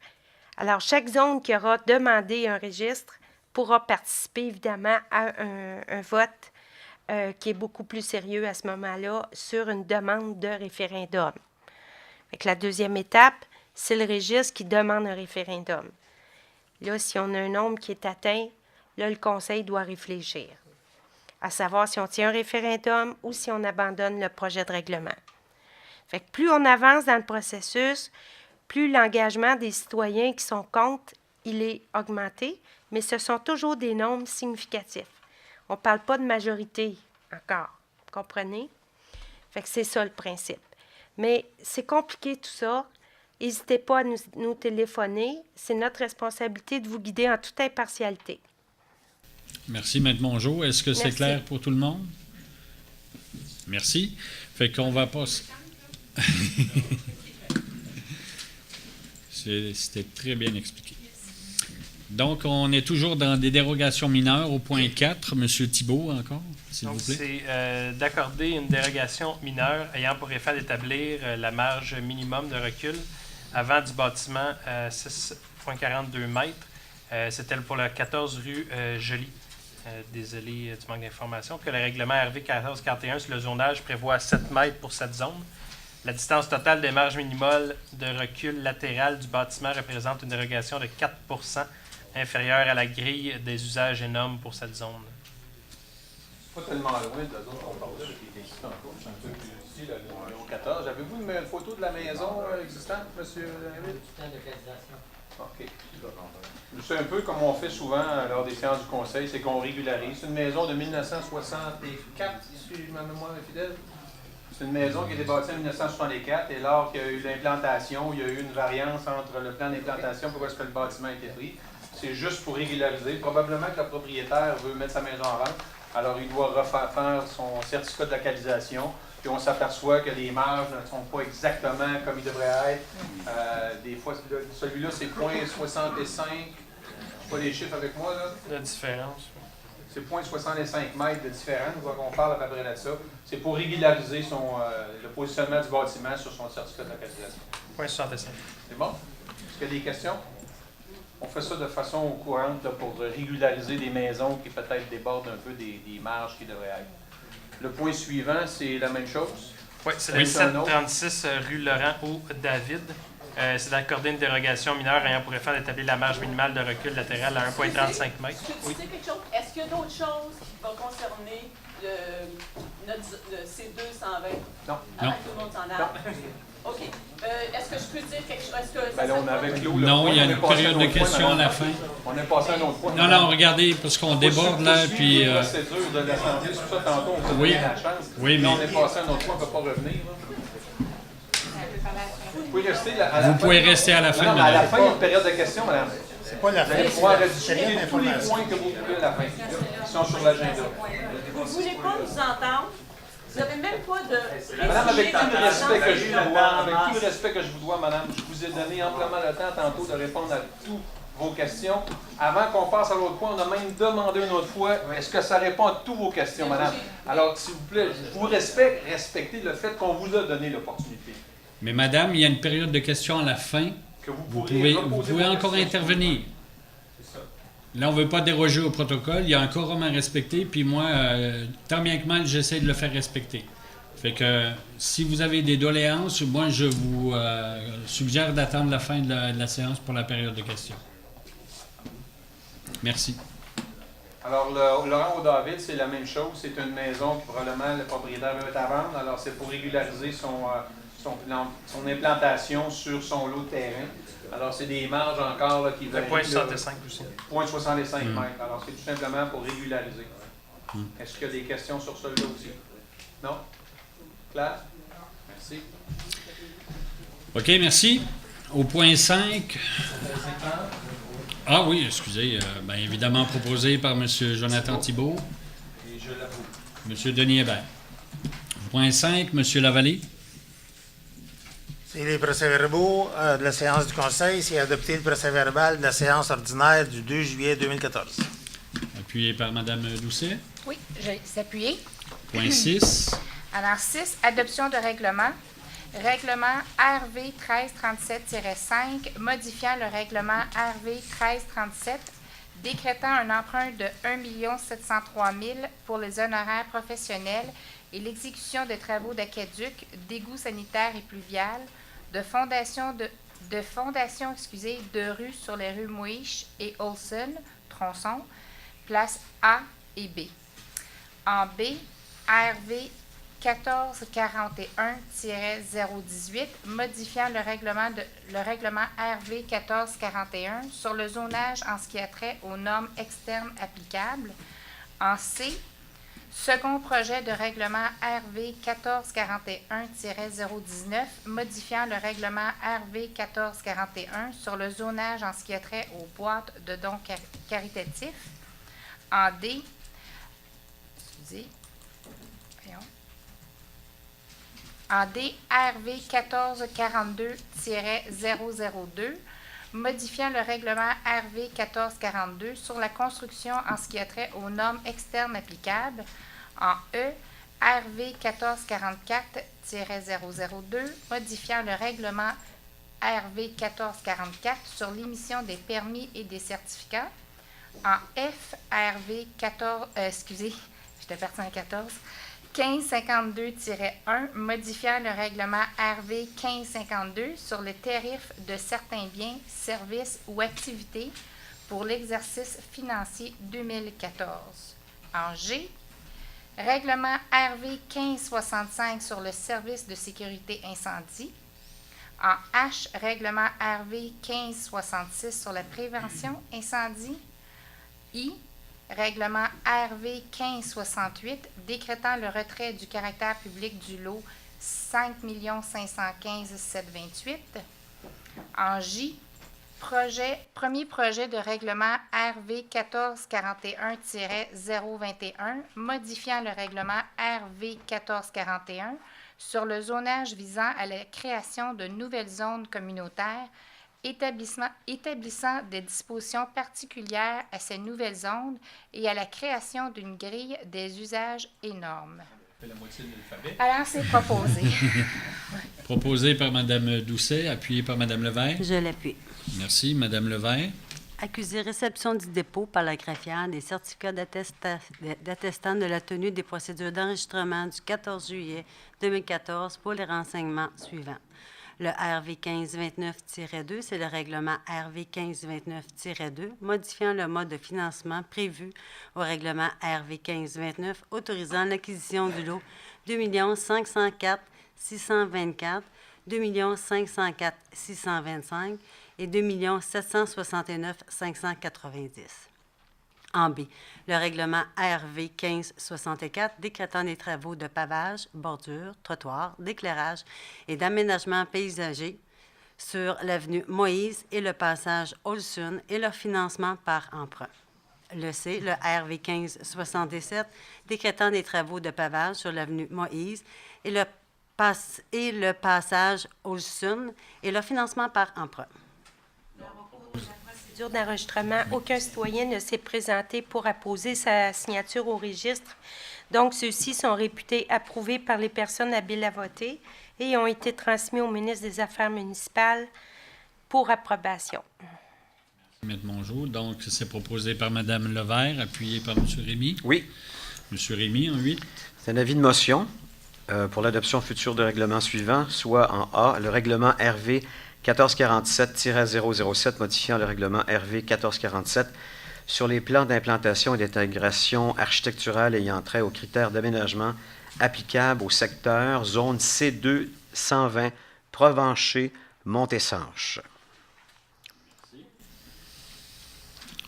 alors chaque zone qui aura demandé un registre pourra participer évidemment à un vote qui est beaucoup plus sérieux à ce moment-là sur une demande de référendum. Fait que la deuxième étape, c'est le registre qui demande un référendum. Là, si on a un nombre qui est atteint, là, le conseil doit réfléchir à savoir si on tient un référendum ou si on abandonne le projet de règlement. Fait que plus on avance dans le processus, plus l'engagement des citoyens qui sont contre, il est augmenté, mais ce sont toujours des nombres significatifs. On ne parle pas de majorité encore, vous comprenez? Fait que c'est ça le principe. Mais c'est compliqué tout ça. N'hésitez pas à nous téléphoner. C'est notre responsabilité de vous guider en toute impartialité. Merci, Maître Mongeau. Est-ce que c'est Merci. clair pour tout le monde? Merci. Fait qu'on va passer... C'était très bien expliqué. Donc, on est toujours dans des dérogations mineures au point 4. Monsieur Thibault, encore, s'il vous plaît. C'est d'accorder une dérogation mineure ayant pour effet d'établir la marge minimum de recul avant du bâtiment 6,42 mètres. C'était pour la 14 rue Joly. Désolé du manque d'information. Que le règlement RV 1441 sur le zonage prévoit 7 mètres pour cette zone. La distance totale des marges minimales de recul latéral du bâtiment représente une dérogation de 4 inférieure à la grille des usages et normes pour cette zone. Pas tellement loin de la zone qu'on parlait qui est ici tantôt. C'est un peu plus ici, le numéro 14. Avez-vous une photo de la maison existante, M. David? OK. C'est un peu comme on fait souvent lors des séances du conseil, c'est qu'on régularise. C'est une maison de 1964, si ma mémoire est fidèle. C'est une maison qui a été bâtie en 1964 et lors qu'il y a eu l'implantation, il y a eu une variance entre le plan d'implantation et pourquoi est-ce que le bâtiment a été pris. C'est juste pour régulariser. Probablement que le propriétaire veut mettre sa maison en vente, alors il doit refaire son certificat de localisation. Puis on s'aperçoit que les marges ne sont pas exactement comme ils devraient être. Des fois, celui-là, c'est 0,65. Pas les chiffres avec moi, là. La différence. C'est 0,65 mètres de différence. On parle à peu près de ça. C'est pour régulariser le positionnement du bâtiment sur son certificat de localisation. 0,65. C'est bon? Est-ce qu'il y a des questions? On fait ça de façon courante là, pour régulariser des maisons qui peut-être débordent un peu des marges qui devraient être. Le point suivant, c'est la même chose? Oui, c'est le 736 rue Laurent au David. C'est d'accorder une dérogation mineure ayant pour effet d'établir la marge minimale de recul latéral à 1,35 m. Est-ce que tu sais quelque chose? Est-ce qu'il y a d'autres choses qui vont concerner le C2-120? Non. Avant que tout le monde s'en aille? OK. Est-ce que je peux dire quelque chose? Est-ce que Ben là, on est avec l'eau. Non, il y a une période de questions à la fin. On est passé à un autre point. Non, regardez, parce qu'on déborde là, puis... La procédure de l'Assemblée, sur ça, tantôt, on oui. la chance. Oui, mais... Là, on est passé à un autre point, on ne peut pas revenir. Vous pouvez rester à la fin. Vous pouvez rester à la fin, madame. madame. À la fin, il y a une période de questions, madame. C'est pas la fin. Vous allez pouvoir discuter tous les points que vous voulez à la fin, qui sont sur l'agenda. Vous ne voulez pas nous entendre? Vous n'avez même pas de... Madame, avec tout le respect que je vous dois, madame, je vous ai donné amplement le temps tantôt de répondre à toutes vos questions. Avant qu'on passe à l'autre point, on a même demandé une autre fois, est-ce que ça répond à toutes vos questions, madame? Alors, s'il vous plaît, je vous respecte, respectez le fait qu'on vous a donné l'opportunité. Mais madame, il y a une période de questions à la fin. Que vous pouvez encore intervenir. Là, on ne veut pas déroger au protocole. Il y a un quorum à respecter. Puis moi, tant bien que mal, j'essaie de le faire respecter. Fait que si vous avez des doléances, moi, je vous suggère d'attendre la fin de la séance pour la période de questions. Merci. Alors, Laurent au David, c'est la même chose. C'est une maison que probablement le propriétaire veut à vendre. Alors, c'est pour régulariser son implantation sur son lot de terrain. Alors, c'est des marges encore là, qui le 0,65 aussi. 0,65 mètres. Alors, c'est tout simplement pour régulariser. Est-ce qu'il y a des questions sur celui-là aussi? Non? Claire? Merci. OK, merci. Au point 5... Ah oui, excusez. Bien évidemment proposé par M. Jonathan Thibault. Et je l'avoue. M. Denis Hébert. Point 5, M. Lavallée. C'est les procès-verbaux de la séance du Conseil. C'est adopter le procès-verbal de la séance ordinaire du 2 juillet 2014. Appuyé par Mme Doucet. Oui, j'ai appuyé. Point 6. Alors, 6, adoption de règlement. Règlement RV 1337-5, modifiant le règlement RV 1337, décrétant un emprunt de 1 703 000 pour les honoraires professionnels et l'exécution de travaux d'aqueduc, d'égouts sanitaires et pluviales, de rue sur les rues Mouiche et Olsen, tronçon, place A et B. En B, ARV 1441-018, modifiant le règlement RV 1441 sur le zonage en ce qui a trait aux normes externes applicables. En C, second projet de règlement RV 1441-019, modifiant le règlement RV 1441 sur le zonage en ce qui a trait aux boîtes de dons caritatifs. En D, en D, RV 1442-002, modifiant le règlement RV 1442 sur la construction en ce qui a trait aux normes externes applicables. En E, RV 1444-002, modifiant le règlement RV 1444 sur l'émission des permis et des certificats. En F, RV 1552-1, modifiant le règlement RV 1552 sur les tarifs de certains biens, services ou activités pour l'exercice financier 2014. En G, règlement RV 1565 sur le service de sécurité incendie. En H, règlement RV 1566 sur la prévention incendie. I, règlement RV 1568 décrétant le retrait du caractère public du lot 5 515 728. En J, premier projet de règlement RV 1441-021 modifiant le règlement RV 1441 sur le zonage visant à la création de nouvelles zones communautaires, établissant des dispositions particulières à ces nouvelles zones et à la création d'une grille des usages et normes. La moitié de l'alphabet. Alors, c'est proposé. Proposé par Mme Doucet, appuyé par Mme Levert. Je l'appuie. Merci. Mme Levert. Accusé réception du dépôt par la greffière des certificats d'attestant de la tenue des procédures d'enregistrement du 14 juillet 2014 pour les renseignements suivants. Le RV 1529-2, c'est le règlement RV 1529-2, modifiant le mode de financement prévu au règlement RV 1529, autorisant l'acquisition du lot 2 504 624, 2 504 625 et 2 769 590. En B, le règlement RV 1564 décrétant des travaux de pavage, bordure, trottoir, d'éclairage et d'aménagement paysager sur l'avenue Moïse et le passage Olsun et leur financement par emprunt. Le C, le RV 1567 décrétant des travaux de pavage sur l'avenue Moïse et le passage Olsun et leur financement par emprunt. D'enregistrement, aucun citoyen ne s'est présenté pour apposer sa signature au registre. Donc, ceux-ci sont réputés approuvés par les personnes habiles à voter et ont été transmis au ministre des Affaires municipales pour approbation. Merci, M. Mongeau. Donc, c'est proposé par Mme Levert, appuyé par M. Rémy. Oui. M. Rémy, en 8. C'est un avis de motion pour l'adoption future de règlements suivants, soit en A, le règlement RV 1447-007 modifiant le règlement RV 1447 sur les plans d'implantation et d'intégration architecturale ayant trait aux critères d'aménagement applicables au secteur zone C2 120 Provencher Montesanche.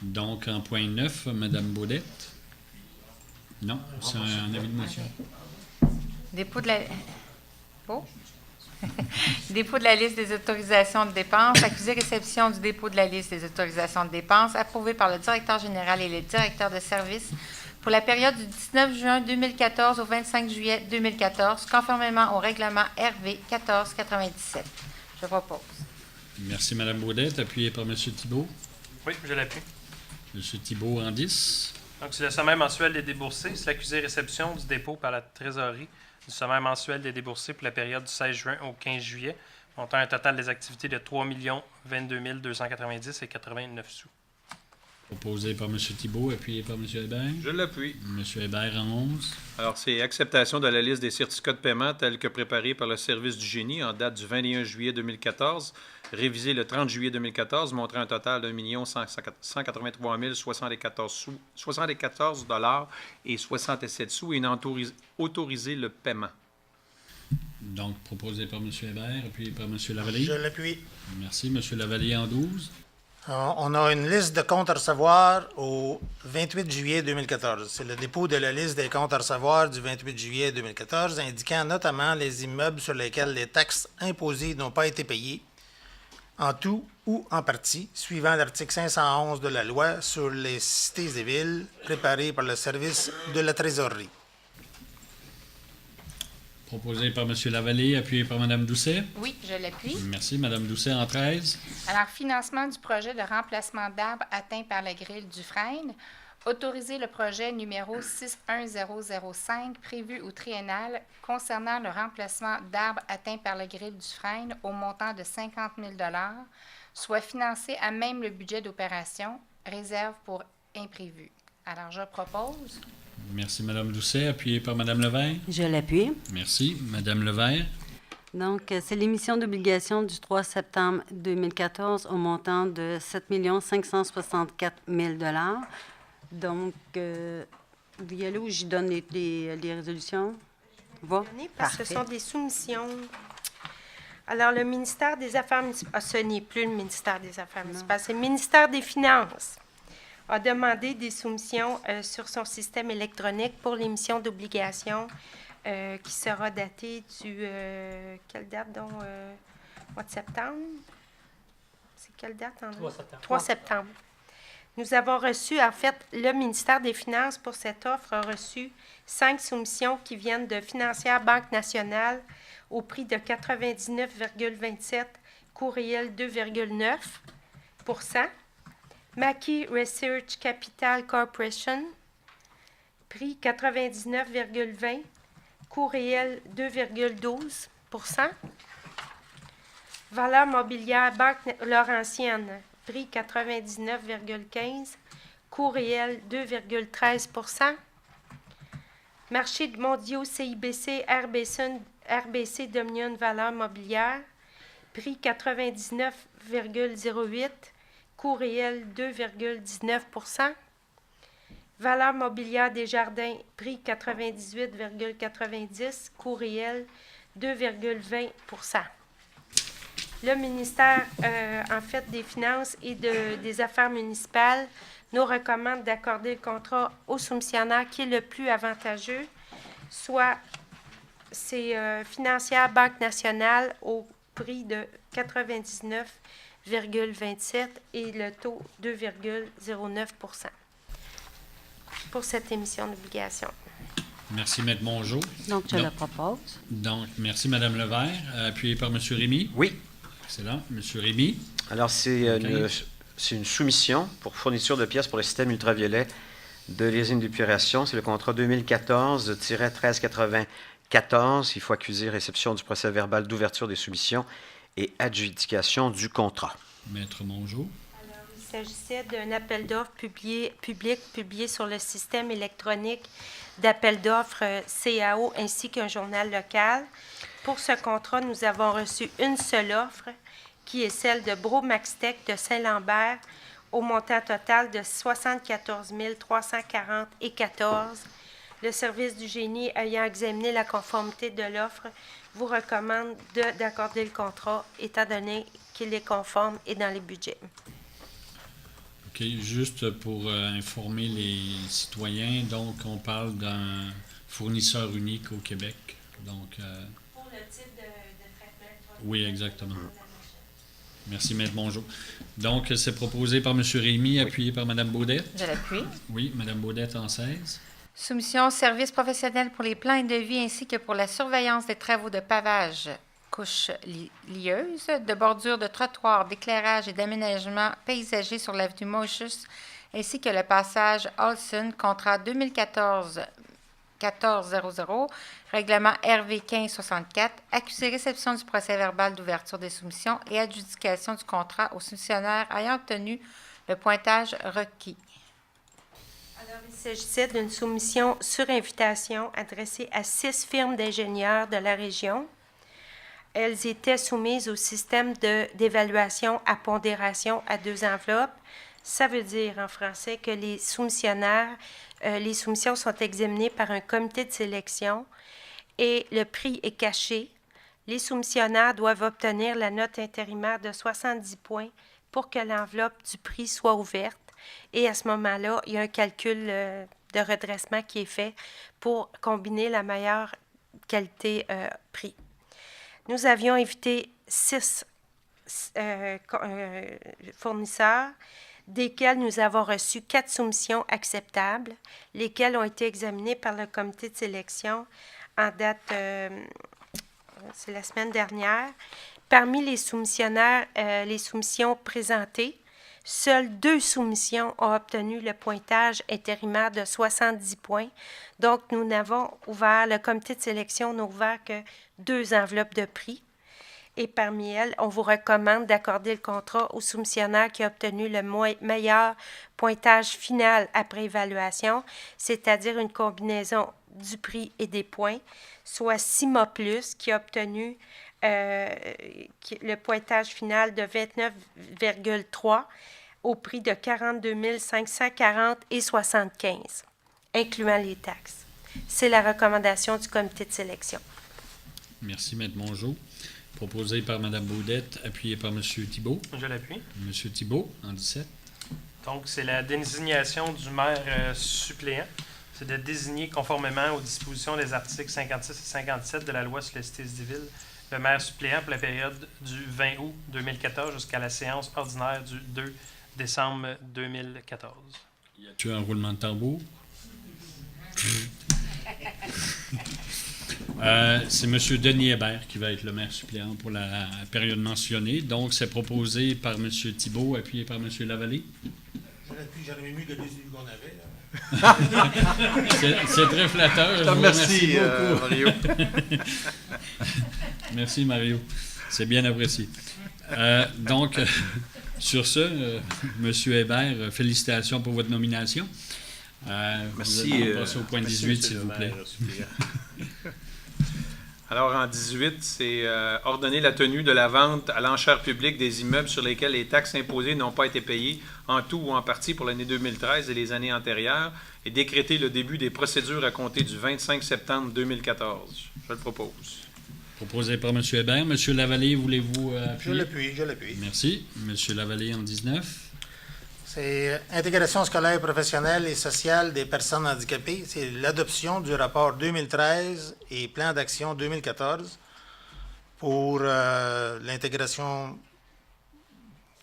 Donc, en point 9, Mme Baudette. Non, c'est un avis de motion. Dépôt de la... Oh. Dépôt de la liste des autorisations de dépenses. Accusé réception du dépôt de la liste des autorisations de dépenses approuvé par le directeur général et le directeur de service pour la période du 19 juin 2014 au 25 juillet 2014, conformément au règlement RV 1497. Je propose. Merci, Mme Baudette. Appuyé par M. Thibault. Oui, je l'appuie. M. Thibault en 10. Donc, c'est le sommaire mensuel des déboursés. C'est l'accusé réception du dépôt par la trésorerie du sommaire mensuel des déboursés pour la période du 16 juin au 15 juillet, montant un total des activités de 3 022 290 et 89 sous. Proposé par M. Thibault, appuyé par M. Hébert. Je l'appuie. M. Hébert en 11. Alors, c'est acceptation de la liste des certificats de paiement tels que préparés par le service du génie en date du 21 juillet 2014, révisé le 30 juillet 2014, montrant un total d'1 183 074 $ et 67 sous et autoriser le paiement. Donc, proposé par M. Hébert, appuyé par M. Lavallée. Je l'appuie. Merci. M. Lavallée en 12. On a une liste de comptes à recevoir au 28 juillet 2014. C'est le dépôt de la liste des comptes à recevoir du 28 juillet 2014, indiquant notamment les immeubles sur lesquels les taxes imposées n'ont pas été payées, en tout ou en partie, suivant l'article 511 de la loi sur les cités et villes, préparé par le service de la trésorerie. Proposé par M. Lavallée, appuyé par Mme Doucet. Oui, je l'appuie. Merci. Mme Doucet en 13. Alors, financement du projet de remplacement d'arbres atteints par la grille du Frêne. Autoriser le projet numéro 61005 prévu au triennal concernant le remplacement d'arbres atteints par la grille du Frêne au montant de 50 000 $, soit financé à même le budget d'opération, réserve pour imprévu. Alors, je propose. Merci, Mme Doucet, appuyé par Mme Levert. Je l'appuie. Merci. Mme Levert. Donc, c'est l'émission d'obligation du 3 septembre 2014 au montant de 7 564 000 $. Donc, vous y allez où j'y donne les résolutions? Va? Parce que ce sont des soumissions. Alors, le ministère des Affaires municipales, ce n'est plus le ministère des Affaires municipales, c'est le ministère des Finances, a demandé des soumissions sur son système électronique pour l'émission d'obligations qui sera datée du... quelle date donc? Mois de septembre? C'est quelle date, André? 3 septembre. 3 septembre. Nous avons reçu, en fait, le ministère des Finances, pour cette offre, a reçu 5 soumissions qui viennent de Financière Banque Nationale au prix de 99,27, courriel 2,9 %. Mackey Research Capital Corporation, prix 99,20, courriel 2,12 %. Valeur mobilière Banque Laurentienne, prix 99,15, courriel 2,13 %. Marché mondiaux CIBC RBC Dominion Valeur mobilière, prix 99,08, courriel 2,19 %. Valeur mobilière Desjardins, prix 98,90, courriel 2,20 %. Le ministère, en fait, des Finances et des Affaires municipales nous recommande d'accorder le contrat au soumissionnaire qui est le plus avantageux, soit c'est Financière Banque Nationale au prix de 99,27 et le taux 2,09 % pour cette émission d'obligation. Merci, M. Mongeau. Donc, je le propose. Donc, merci, Mme Levert. Appuyé par M. Rémy. Oui. Excellent. M. Rémy. Alors, c'est une soumission pour fourniture de pièces pour le système ultraviolet de l'usine d'épuration. C'est le contrat 2014-1394. Il faut accuser réception du procès verbal d'ouverture des soumissions et adjudication du contrat. Maître Mongeau. Alors, il s'agissait d'un appel d'offres publié sur le système électronique d'appel d'offres CAO ainsi qu'un journal local. Pour ce contrat, nous avons reçu une seule offre qui est celle de Bro-Maxtec de Saint-Lambert au montant total de 74 340,14 $. Le service du génie ayant examiné la conformité de l'offre vous recommande d'accorder le contrat étant donné qu'il est conforme et dans les budgets. OK. Juste pour informer les citoyens, donc on parle d'un fournisseur unique au Québec. Donc, pour le type de traitement. Oui, exactement. Merci, M. Mongeau. Donc, c'est proposé par M. Rémy, appuyé par Mme Baudette. Je l'appuie. Oui, Mme Baudette en 16. Soumission services professionnels pour les plans et devis ainsi que pour la surveillance des travaux de pavage, couche lieuse, de bordure de trottoir, d'éclairage et d'aménagement paysager sur l'avenue Moschus, ainsi que le passage Olson, contrat 2014-1400, règlement RV 1564, accusé réception du procès verbal d'ouverture des soumissions et adjudication du contrat aux soumissionnaires ayant obtenu le pointage requis. Alors, il s'agissait d'une soumission sur invitation adressée à 6 firmes d'ingénieurs de la région. Elles étaient soumises au système d'évaluation à pondération à 2 enveloppes. Ça veut dire en français que les soumissionnaires, les soumissions sont examinées par un comité de sélection et le prix est caché. Les soumissionnaires doivent obtenir la note intérimaire de 70 points pour que l'enveloppe du prix soit ouverte. Et à ce moment-là, il y a un calcul de redressement qui est fait pour combiner la meilleure qualité prix. Nous avions invité 6 fournisseurs, desquels nous avons reçu 4 soumissions acceptables, lesquelles ont été examinées par le comité de sélection en date, c'est la semaine dernière. Parmi les soumissionnaires, les soumissions présentées, seules 2 soumissions ont obtenu le pointage intérimaire de 70 points. Donc, nous n'avons ouvert, le comité de sélection n'a ouvert que 2 enveloppes de prix. Et parmi elles, on vous recommande d'accorder le contrat au soumissionnaire qui a obtenu le meilleur pointage final après évaluation, c'est-à-dire une combinaison du prix et des points, soit Cima Plus qui a obtenu le pointage final de 29,3 au prix de 42 540 et 75, incluant les taxes. C'est la recommandation du comité de sélection. Merci, Maître Mongeau. Proposé par Mme Baudette, appuyé par M. Thibault. Je l'appuie. M. Thibault, en 17. Donc, c'est la désignation du maire suppléant. C'est de désigner, conformément aux dispositions des articles 56 et 57 de la loi sur les cités civiles, le maire suppléant pour la période du 20 août 2014 jusqu'à la séance ordinaire du 2 décembre 2014. Y a-t-il un roulement de tambour? C'est M. Denis Hébert qui va être le maire suppléant pour la période mentionnée. Donc, c'est proposé par M. Thibault, appuyé par M. Lavallée. Je l'appuie, j'aurais mieux que celui qu'on avait. C'est très flatteur. Je te remercie, Mario. Merci, Mario. C'est bien apprécié. Donc, sur ce, M. Hébert, félicitations pour votre nomination. Merci. Vous passez au point 18, s'il vous plaît. Alors, en 18, c'est ordonner la tenue de la vente à l'enchère publique des immeubles sur lesquels les taxes imposées n'ont pas été payées en tout ou en partie pour l'année 2013 et les années antérieures et décréter le début des procédures à compter du 25 septembre 2014. Je le propose. Proposé par M. Hébert. M. Lavallée, voulez-vous appuyer? Je l'appuie. Merci. M. Lavallée, en 19. C'est intégration scolaire, professionnelle et sociale des personnes handicapées. C'est l'adoption du rapport 2013 et plan d'action 2014 pour l'intégration,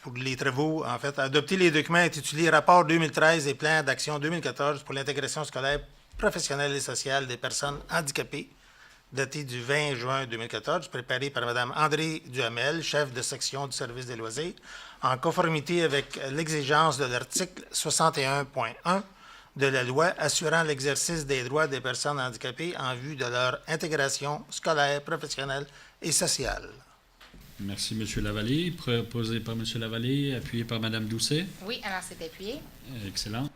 pour les travaux, en fait. Adopter les documents intitulés rapport 2013 et plan d'action 2014 pour l'intégration scolaire, professionnelle et sociale des personnes handicapées, daté du 20 juin 2014, préparé par Mme André Duhamel, chef de section du service des loisirs, en conformité avec l'exigence de l'article 61.1 de la loi assurant l'exercice des droits des personnes handicapées en vue de leur intégration scolaire, professionnelle et sociale. Merci, M. Lavallée. Proposé par M. Lavallée, appuyé par Mme Doucet. Oui, alors c'est appuyé. Excellent.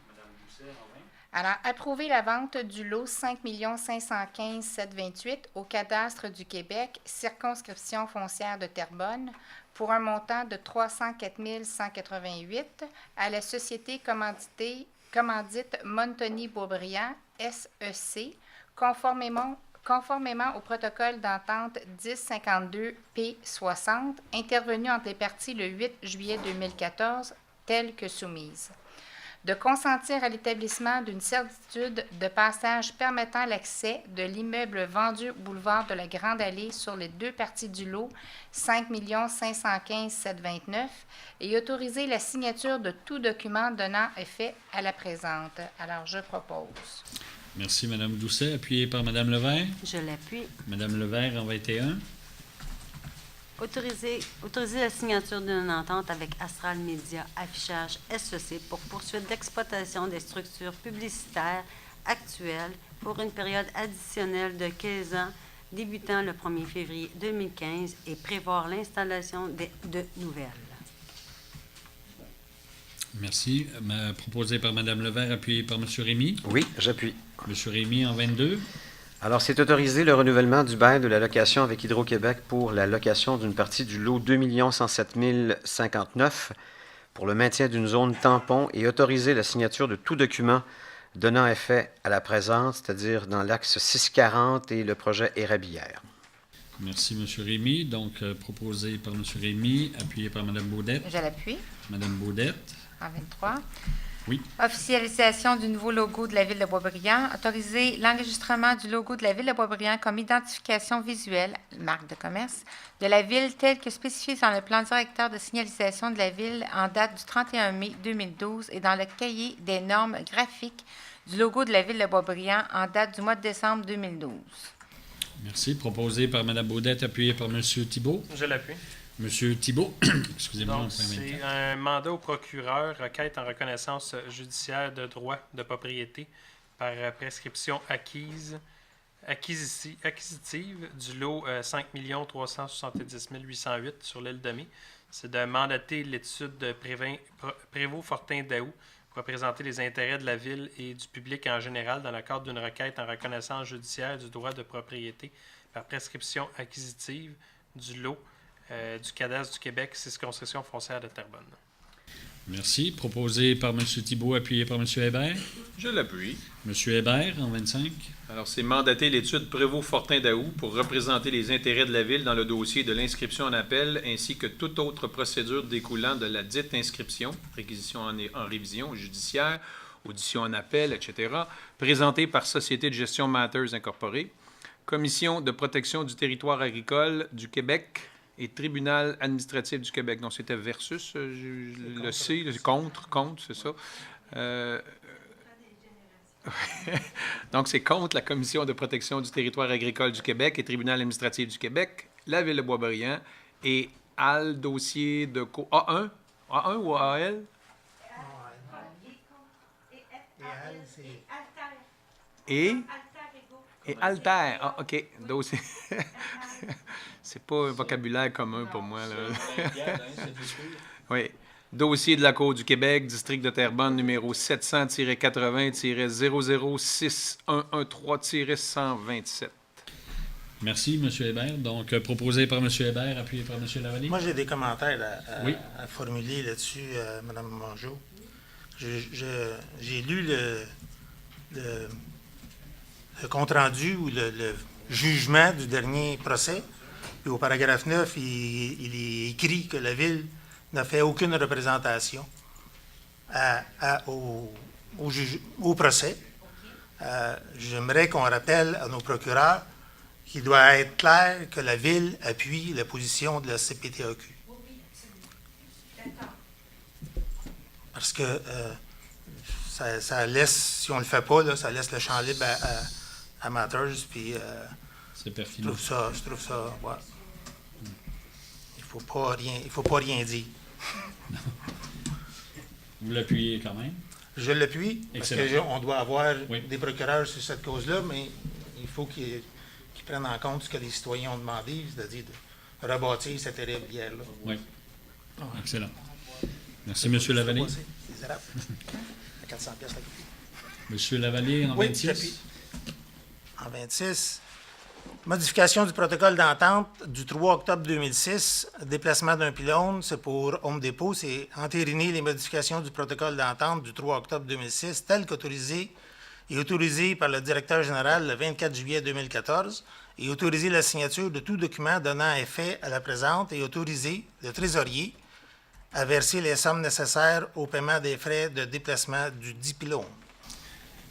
Alors, approuver la vente du lot 5 515 728 au cadastre du Québec, circonscription foncière de Terrebonne, pour un montant de 304 188 à la société commandite Montoni-Beaubriand, SEC, conformément au protocole d'entente 1052-P60, intervenu entre les parties le 8 juillet 2014, tel que soumise. De consentir à l'établissement d'une certitude de passage permettant l'accès de l'immeuble vendu boulevard de la Grande Allée sur les 2 parties du lot 5 515 729 et autoriser la signature de tout document donnant effet à la présente. Alors, je propose. Merci, Mme Doucet. Appuyé par Mme Levert. Je l'appuie. Mme Levert, en 21. Autoriser la signature d'une entente avec Astral Media Affichage SEC pour poursuite d'exploitation des structures publicitaires actuelles pour une période additionnelle de 15 ans débutant le 1er février 2015 et prévoir l'installation de nouvelles. Merci. Proposé par Mme Levert, appuyé par M. Rémy. Oui, j'appuie. M. Rémy en 22. Alors, c'est autoriser le renouvellement du bail de la location avec Hydro-Québec pour la location d'une partie du lot 2 107 059 pour le maintien d'une zone tampon et autoriser la signature de tout document donnant effet à la présente, c'est-à-dire dans l'axe 640 et le projet Érablière. Merci, M. Rémy. Donc, proposé par M. Rémy, appuyé par Mme Baudette. Je l'appuie. Mme Baudette. En 23. Oui. Officialisation du nouveau logo de la Ville de Boisbriand. Autoriser l'enregistrement du logo de la Ville de Boisbriand comme identification visuelle, marque de commerce, de la Ville tel que spécifié dans le plan directeur de signalisation de la Ville en date du 31 mai 2012 et dans le cahier des normes graphiques du logo de la Ville de Boisbriand en date du mois de décembre 2012. Merci. Proposé par Mme Baudette, appuyé par M. Thibault. Je l'appuie. Monsieur Thibault, excusez-moi. Donc, c'est un mandat au procureur, requête en reconnaissance judiciaire de droit de propriété par prescription acquisitive du lot 5 370 808 sur l'île de Mai. C'est de mandater l'étude de Prévost-Fortin-Daou pour représenter les intérêts de la Ville et du public en général dans le cadre d'une requête en reconnaissance judiciaire du droit de propriété par prescription acquisitive du lot du Cadastre du Québec, circonscription foncière de Terrebonne. Merci. Proposé par M. Thibault, appuyé par M. Hébert. Je l'appuie. M. Hébert, en 25. Alors, c'est mandater l'étude Prévost-Fortin-Daou pour représenter les intérêts de la Ville dans le dossier de l'inscription en appel ainsi que toute autre procédure découlant de la dite inscription, réquisition en révision judiciaire, audition en appel, etc., présentée par Société de gestion Matters Incorporée, Commission de protection du territoire agricole du Québec et Tribunal administratif du Québec. Donc, c'était versus, le C, le contre, c'est ça. Donc, c'est contre la Commission de protection du territoire agricole du Québec et Tribunal administratif du Québec, la Ville de Boisbriand et AL, dossier de A1? A1 ou AL? Et Alter. Ah, OK. Dossier. C'est pas un vocabulaire commun pour moi, là. Oui. Dossier de la Cour du Québec, district de Terrebonne, numéro 700-80-006-113-127. Merci, M. Hébert. Donc, proposé par M. Hébert, appuyé par M. Lavallée. Moi, j'ai des commentaires oui. à formuler là-dessus, Mme Mongeau. J'ai lu le compte-rendu ou le jugement du dernier procès. Puis au paragraphe 9, il est écrit que la Ville n'a fait aucune représentation au procès. J'aimerais qu'on rappelle à nos procureurs qu'il doit être clair que la Ville appuie la position de la CPTAQ. Parce que ça laisse, si on ne le fait pas, là, ça laisse le champ libre à Matters, puis c'est pertinent. Je trouve ça, ouais. Il faut pas rien dire. Vous l'appuyez quand même? Je l'appuie, parce qu'on doit avoir des procureurs sur cette cause-là, mais il faut qu'ils prennent en compte ce que les citoyens ont demandé, c'est-à-dire de rebâtir cette érablière-là. Oui. Excellent. Merci, M. Lavallée. Les Arabes. À 400 pièces la copie. M. Lavallée, en 26. J'appuie. En 26. Modification du protocole d'entente du 3 octobre 2006, déplacement d'un pylône, c'est pour Home Depot, c'est entériner les modifications du protocole d'entente du 3 octobre 2006, tel qu'autorisé et autorisé par le directeur général le 24 juillet 2014, et autoriser la signature de tout document donnant effet à la présente et autoriser le trésorier à verser les sommes nécessaires au paiement des frais de déplacement du dit pylône.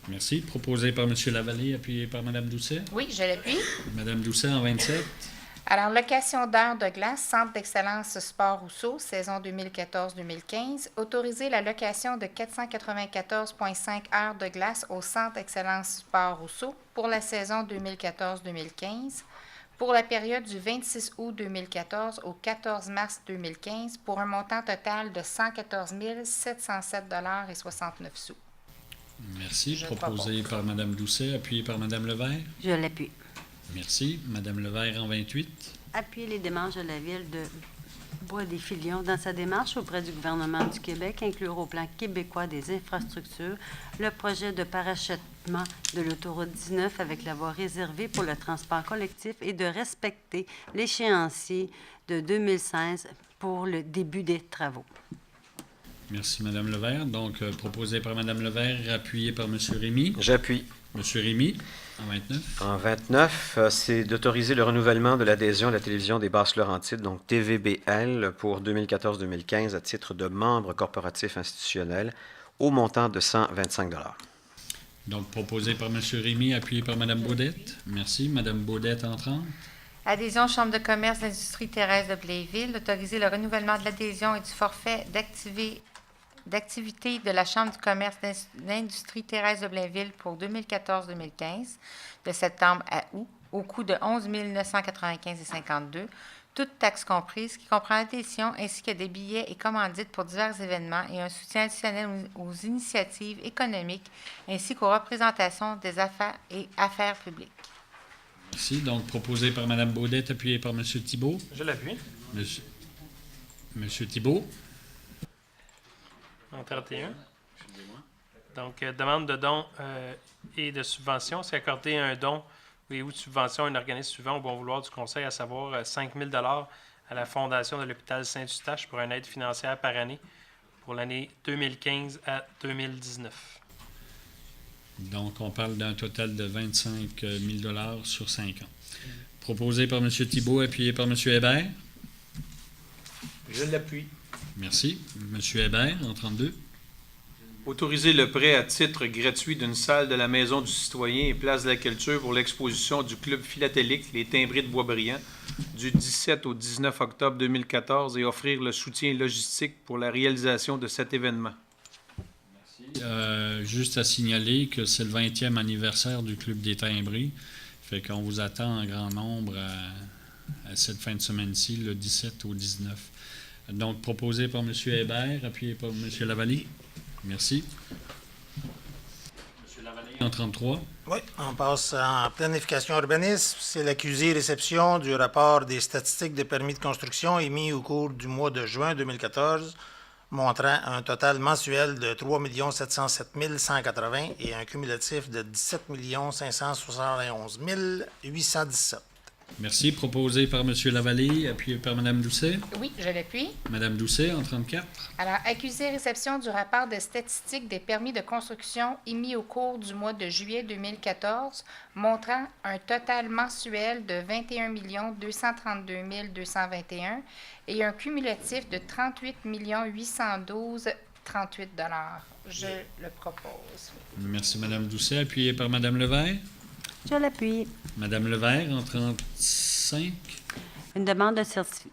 Merci. Proposé par M. Lavallée, appuyé par Mme Doucet. Oui, je l'appuie. Mme Doucet, en 27. Alors, location d'heures de glace, Centre d'excellence Sport Rousseau, saison 2014-2015. Autoriser la location de 494,5 heures de glace au Centre d'excellence Sport Rousseau pour la saison 2014-2015, pour la période du 26 août 2014 au 14 mars 2015, pour un montant total de 114 707,69 $. Merci. Proposé par Mme Doucet, appuyé par Mme Levert. Je l'appuie. Merci. Mme Levert, en 28. Appuyer les démarches de la Ville de Bois des Filions, dans sa démarche auprès du gouvernement du Québec, inclure au plan québécois des infrastructures le projet de parachèvement de l'autoroute 19 avec la voie réservée pour le transport collectif et de respecter l'échéancier de 2016 pour le début des travaux. Merci, Mme Levert. Donc, proposé par Mme Levert, appuyé par M. Rémy. J'appuie. M. Rémy, en 29. En 29, c'est d'autoriser le renouvellement de l'adhésion à la télévision des Basses-Laurentides, donc TVBL, pour 2014-2015 à titre de membre corporatif institutionnel au montant de 125 $. Donc, proposé par M. Rémy, appuyé par Mme Baudette. Merci. Mme Baudette, en 30. Adhésion Chambre de commerce d'industrie Thérèse de Blainville, d'autoriser le renouvellement de l'adhésion et du forfait d'activité de la Chambre du commerce d'industrie Thérèse de Blainville pour 2014-2015, de septembre à août, au coût de 11 995,52 $, toutes taxes comprises, qui comprend l'adhésion ainsi que des billets et commandites pour divers événements et un soutien additionnel aux initiatives économiques ainsi qu'aux représentations des affaires et affaires publiques. Merci. Donc, proposé par Mme Baudette, appuyé par M. Thibault. Je l'appuie. Monsieur Thibault. En 31. Donc, demande de dons et de subventions. C'est accorder un don ou de subvention à un organisme suivant au bon vouloir du Conseil, à savoir 5 000 $ à la Fondation de l'hôpital Saint-Eustache pour une aide financière par année pour l'année 2015 à 2019. Donc, on parle d'un total de 25 000 $ sur 5 ans. Proposé par M. Thibault, appuyé par M. Hébert. Je l'appuie. Merci. M. Hébert, en 32. Autoriser le prêt à titre gratuit d'une salle de la Maison du Citoyen et Place de la Culture pour l'exposition du Club philatélique Les Timbrés de Boisbriand du 17 au 19 octobre 2014 et offrir le soutien logistique pour la réalisation de cet événement. Juste à signaler que c'est le 20e anniversaire du Club des Timbrés. Fait qu'on vous attend en grand nombre à cette fin de semaine-ci, le 17 au 19. Donc, proposé par M. Hébert, appuyé par M. Lavallée. Merci. M. Lavallée, en 33. Oui, on passe en planification urbanisme. C'est l'accusé-réception du rapport des statistiques de permis de construction émis au cours du mois de juin 2014, montrant un total mensuel de 3 707 180 et un cumulatif de 17 571 817. Merci. Proposé par M. Lavallée, appuyé par Mme Doucet. Oui, je l'appuie. Mme Doucet, en 34. Alors, accusé-réception du rapport de statistiques des permis de construction émis au cours du mois de juillet 2014, montrant un total mensuel de 21 232 221 et un cumulatif de 38 812 38 $. Je le propose. Merci, Mme Doucet, appuyé par Mme Levert. Je l'appuie. Madame Levert, en 35. Une demande de certificat.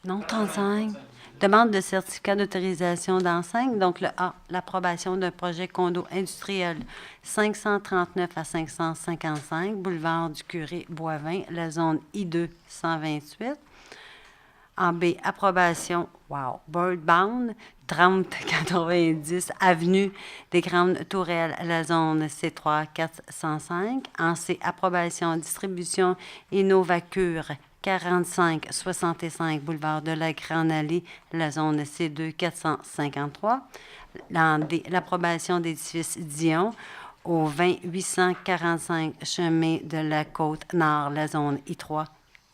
Non, 35. Demande de certificat d'autorisation d'enseigne. Donc, le A, l'approbation d'un projet condo industriel 539 à 555, boulevard du Curé Boivin, la zone I2 128. En B, approbation, Birdbound, 3090 avenue des Grandes Tourelles, la zone C3 405. En C, approbation, distribution Innovacure, 4565 boulevard de la Grande Allée, la zone C2 453. En D, l'approbation d'édifice Dion, au 20845 chemin de la Côte-Nord, la zone I3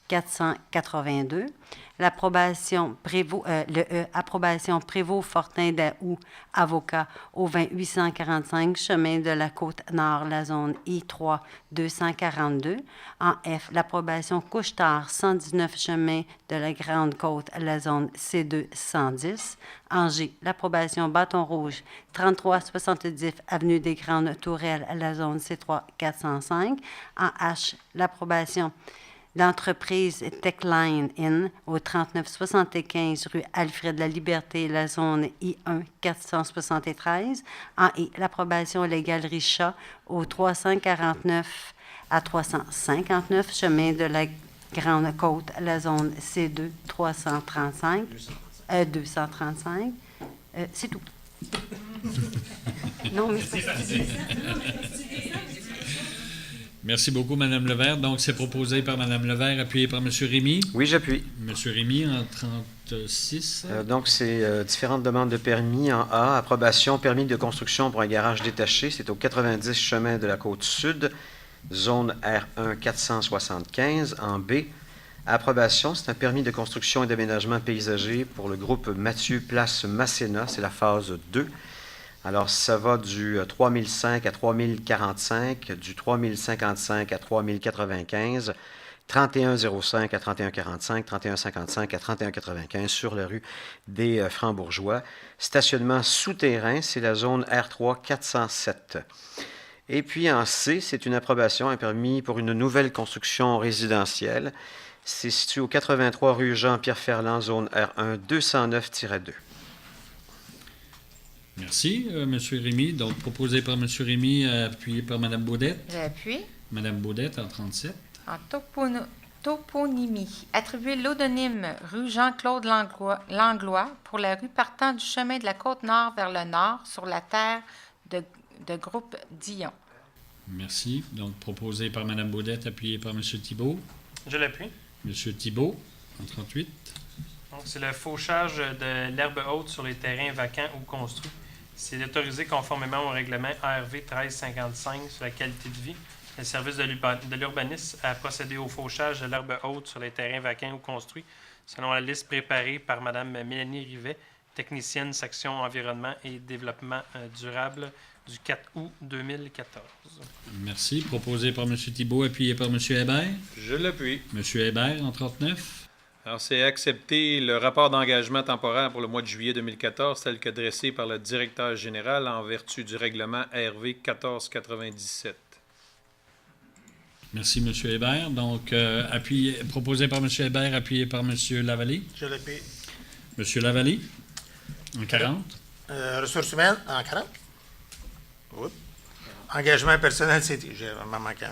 482. L'approbation Prévost, approbation Prévost-Fortin d'Aou, avocat, au 20845 chemin de la Côte-Nord, la zone I3 242. En F, l'approbation Couche-Tard, 119 chemin de la Grande Côte, la zone C2 110. En G, l'approbation Bâton Rouge, 3370 avenue des Grandes Tourelles, la zone C3 405. En H, l'approbation l'entreprise Techline Inn au 3975 rue Alfred la Liberté, la zone I1 473. En I, l'approbation légale Richat au 349 à 359 chemin de la Grande Côte, la zone C2 235. C'est tout. Non, mais Merci beaucoup, Mme Levert. Donc, c'est proposé par Mme Levert, appuyé par M. Rémy. Oui, j'appuie. M. Rémy, en 36. Donc, c'est différentes demandes de permis. En A, approbation, permis de construction pour un garage détaché. C'est au 90 chemin de la Côte-Sud, zone R1 475. En B, approbation, c'est un permis de construction et d'aménagement paysager pour le groupe Mathieu Place Masséna. C'est la phase 2. Alors, ça va du 3005 à 3045, du 3055 à 3095, 3105 à 3145, 3155 à 3195 sur la rue des Francs-Bourgeois. Stationnement souterrain, c'est la zone R3 407. Et puis en C, c'est une approbation, un permis pour une nouvelle construction résidentielle. C'est situé au 83 rue Jean-Pierre Ferland, zone R1 209-2. Merci, M. Rémy. Donc, proposé par M. Rémy, appuyé par Mme Baudette. J'appuie. Mme Baudette, en 37. En toponymie, attribuer l'odonyme rue Jean-Claude Langlois pour la rue partant du chemin de la Côte-Nord vers le nord sur la terre de groupe Dion. Merci. Donc, proposé par Mme Baudette, appuyé par M. Thibault. Je l'appuie. M. Thibault, en 38. Donc, c'est le fauchage de l'herbe haute sur les terrains vacants ou construits. C'est autorisé conformément au règlement ARV 1355 sur la qualité de vie. Le service de l'urbanisme a procédé au fauchage de l'herbe haute sur les terrains vacants ou construits, selon la liste préparée par Mme Mélanie Rivet, technicienne section environnement et développement durable du 4 août 2014. Merci. Proposé par M. Thibault, appuyé par M. Hébert. Je l'appuie. M. Hébert, en 39. Alors, c'est accepter le rapport d'engagement temporaire pour le mois de juillet 2014 tel que dressé par le directeur général en vertu du règlement RV 1497. Merci, M. Hébert. Donc, proposé par M. Hébert, appuyé par M. Lavallée. Je l'appuie. M. Lavallée, en 40. Ressources humaines, en 40. Oups. Engagement personnel syndiqué. J'ai vraiment manqué.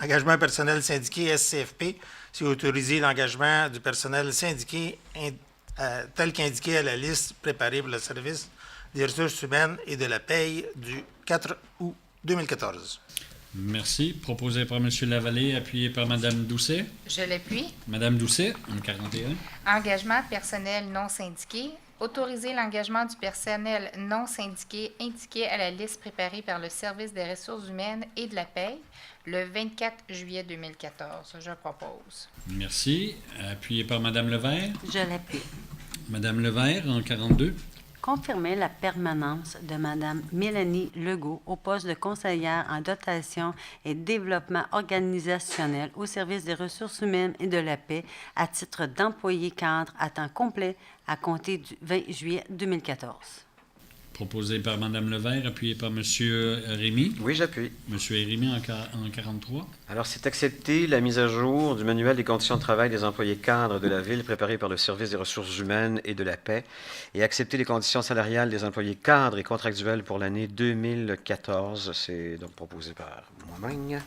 Engagement personnel syndiqué, SCFP. C'est autoriser l'engagement du personnel syndiqué tel qu'indiqué à la liste préparée pour le service des ressources humaines et de la paye du 4 août 2014. Merci. Proposé par M. Lavallée, appuyé par Mme Doucet. Je l'appuie. Mme Doucet, en 41. Engagement personnel non syndiqué. Autoriser l'engagement du personnel non syndiqué indiqué à la liste préparée par le service des ressources humaines et de la paye le 24 juillet 2014. Je propose. Merci. Appuyé par Mme Levert. Je l'appuie. Mme Levert, en 42. Confirmer la permanence de Mme Mélanie Legault au poste de conseillère en dotation et développement organisationnel au service des ressources humaines et de la paix à titre d'employé cadre à temps complet à compter du 20 juillet 2014. Proposé par Mme Levert, appuyé par M. Rémy. Oui, j'appuie. M. Rémy, en 43. Alors, c'est accepter la mise à jour du manuel des conditions de travail des employés cadres de la Ville préparé par le service des ressources humaines et de la paix et accepter les conditions salariales des employés cadres et contractuels pour l'année 2014. C'est donc proposé par moi-même. Moi,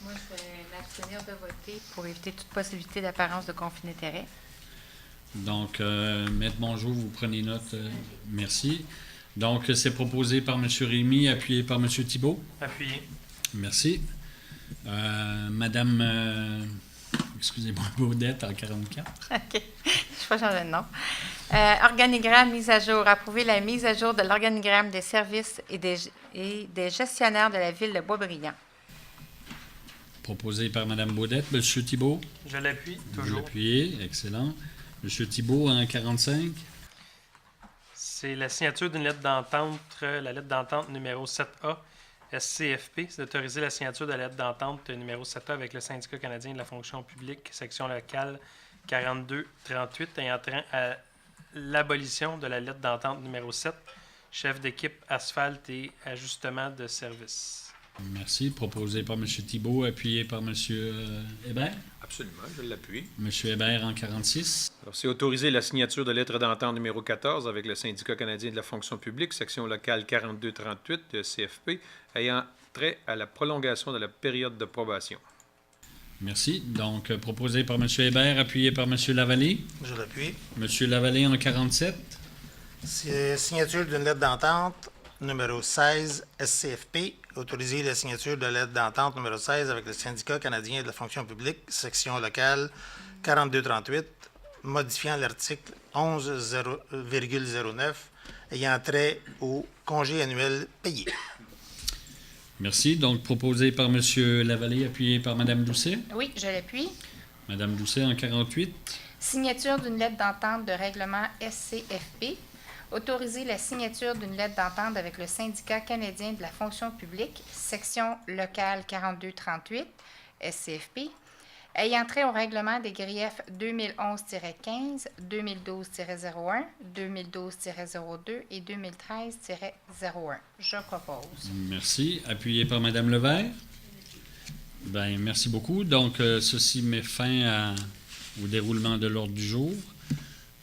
je vais m'abstenir de voter pour éviter toute possibilité d'apparence de conflit d'intérêt. Donc, Maître Bonjour, vous prenez note. Merci. Donc, c'est proposé par M. Rémy, appuyé par M. Thibault. Appuyé. Merci. Madame, excusez-moi, Baudette, en 44. OK. Je ne vais pas changer de nom. Organigramme mise à jour. Approuver la mise à jour de l'organigramme des services et des gestionnaires de la Ville de Boisbriand. Proposé par Mme Baudette. M. Thibault. Je l'appuie, toujours. Vous l'appuyez, excellent. M. Thibault, en 45. C'est la signature d'une lettre d'entente, la lettre d'entente numéro 7A, SCFP. C'est d'autoriser la signature de la lettre d'entente numéro 7A avec le Syndicat canadien de la fonction publique, section locale 4238, ayant trait à l'abolition de la lettre d'entente numéro 7, chef d'équipe asphalte et ajustement de service. Merci. Proposé par M. Thibault, appuyé par M. Hébert. Absolument, je l'appuie. M. Hébert, en 46. Alors, c'est autoriser la signature de lettre d'entente numéro 14 avec le Syndicat canadien de la fonction publique, section locale 4238 de CFP, ayant trait à la prolongation de la période de probation. Merci. Donc, proposé par M. Hébert, appuyé par M. Lavallée. Je l'appuie. M. Lavallée, en 47. C'est signature d'une lettre d'entente numéro 16 SCFP, autoriser la signature de lettre d'entente numéro 16 avec le syndicat canadien de la fonction publique, section locale 4238, modifiant l'article 11,09 ayant trait au congé annuel payé. Merci. Donc, proposé par M. Lavallée, appuyé par Mme Doucet. Oui, je l'appuie. Mme Doucet en 48. Signature d'une lettre d'entente de règlement SCFP. Autoriser la signature d'une lettre d'entente avec le syndicat canadien de la fonction publique, section locale 4238, SCFP, ayant trait au règlement des griefs 2011-15, 2012-01, 2012-02 et 2013-01. Je propose. Merci. Appuyé par Mme Levert. Bien, merci beaucoup. Donc, ceci met fin au déroulement de l'ordre du jour.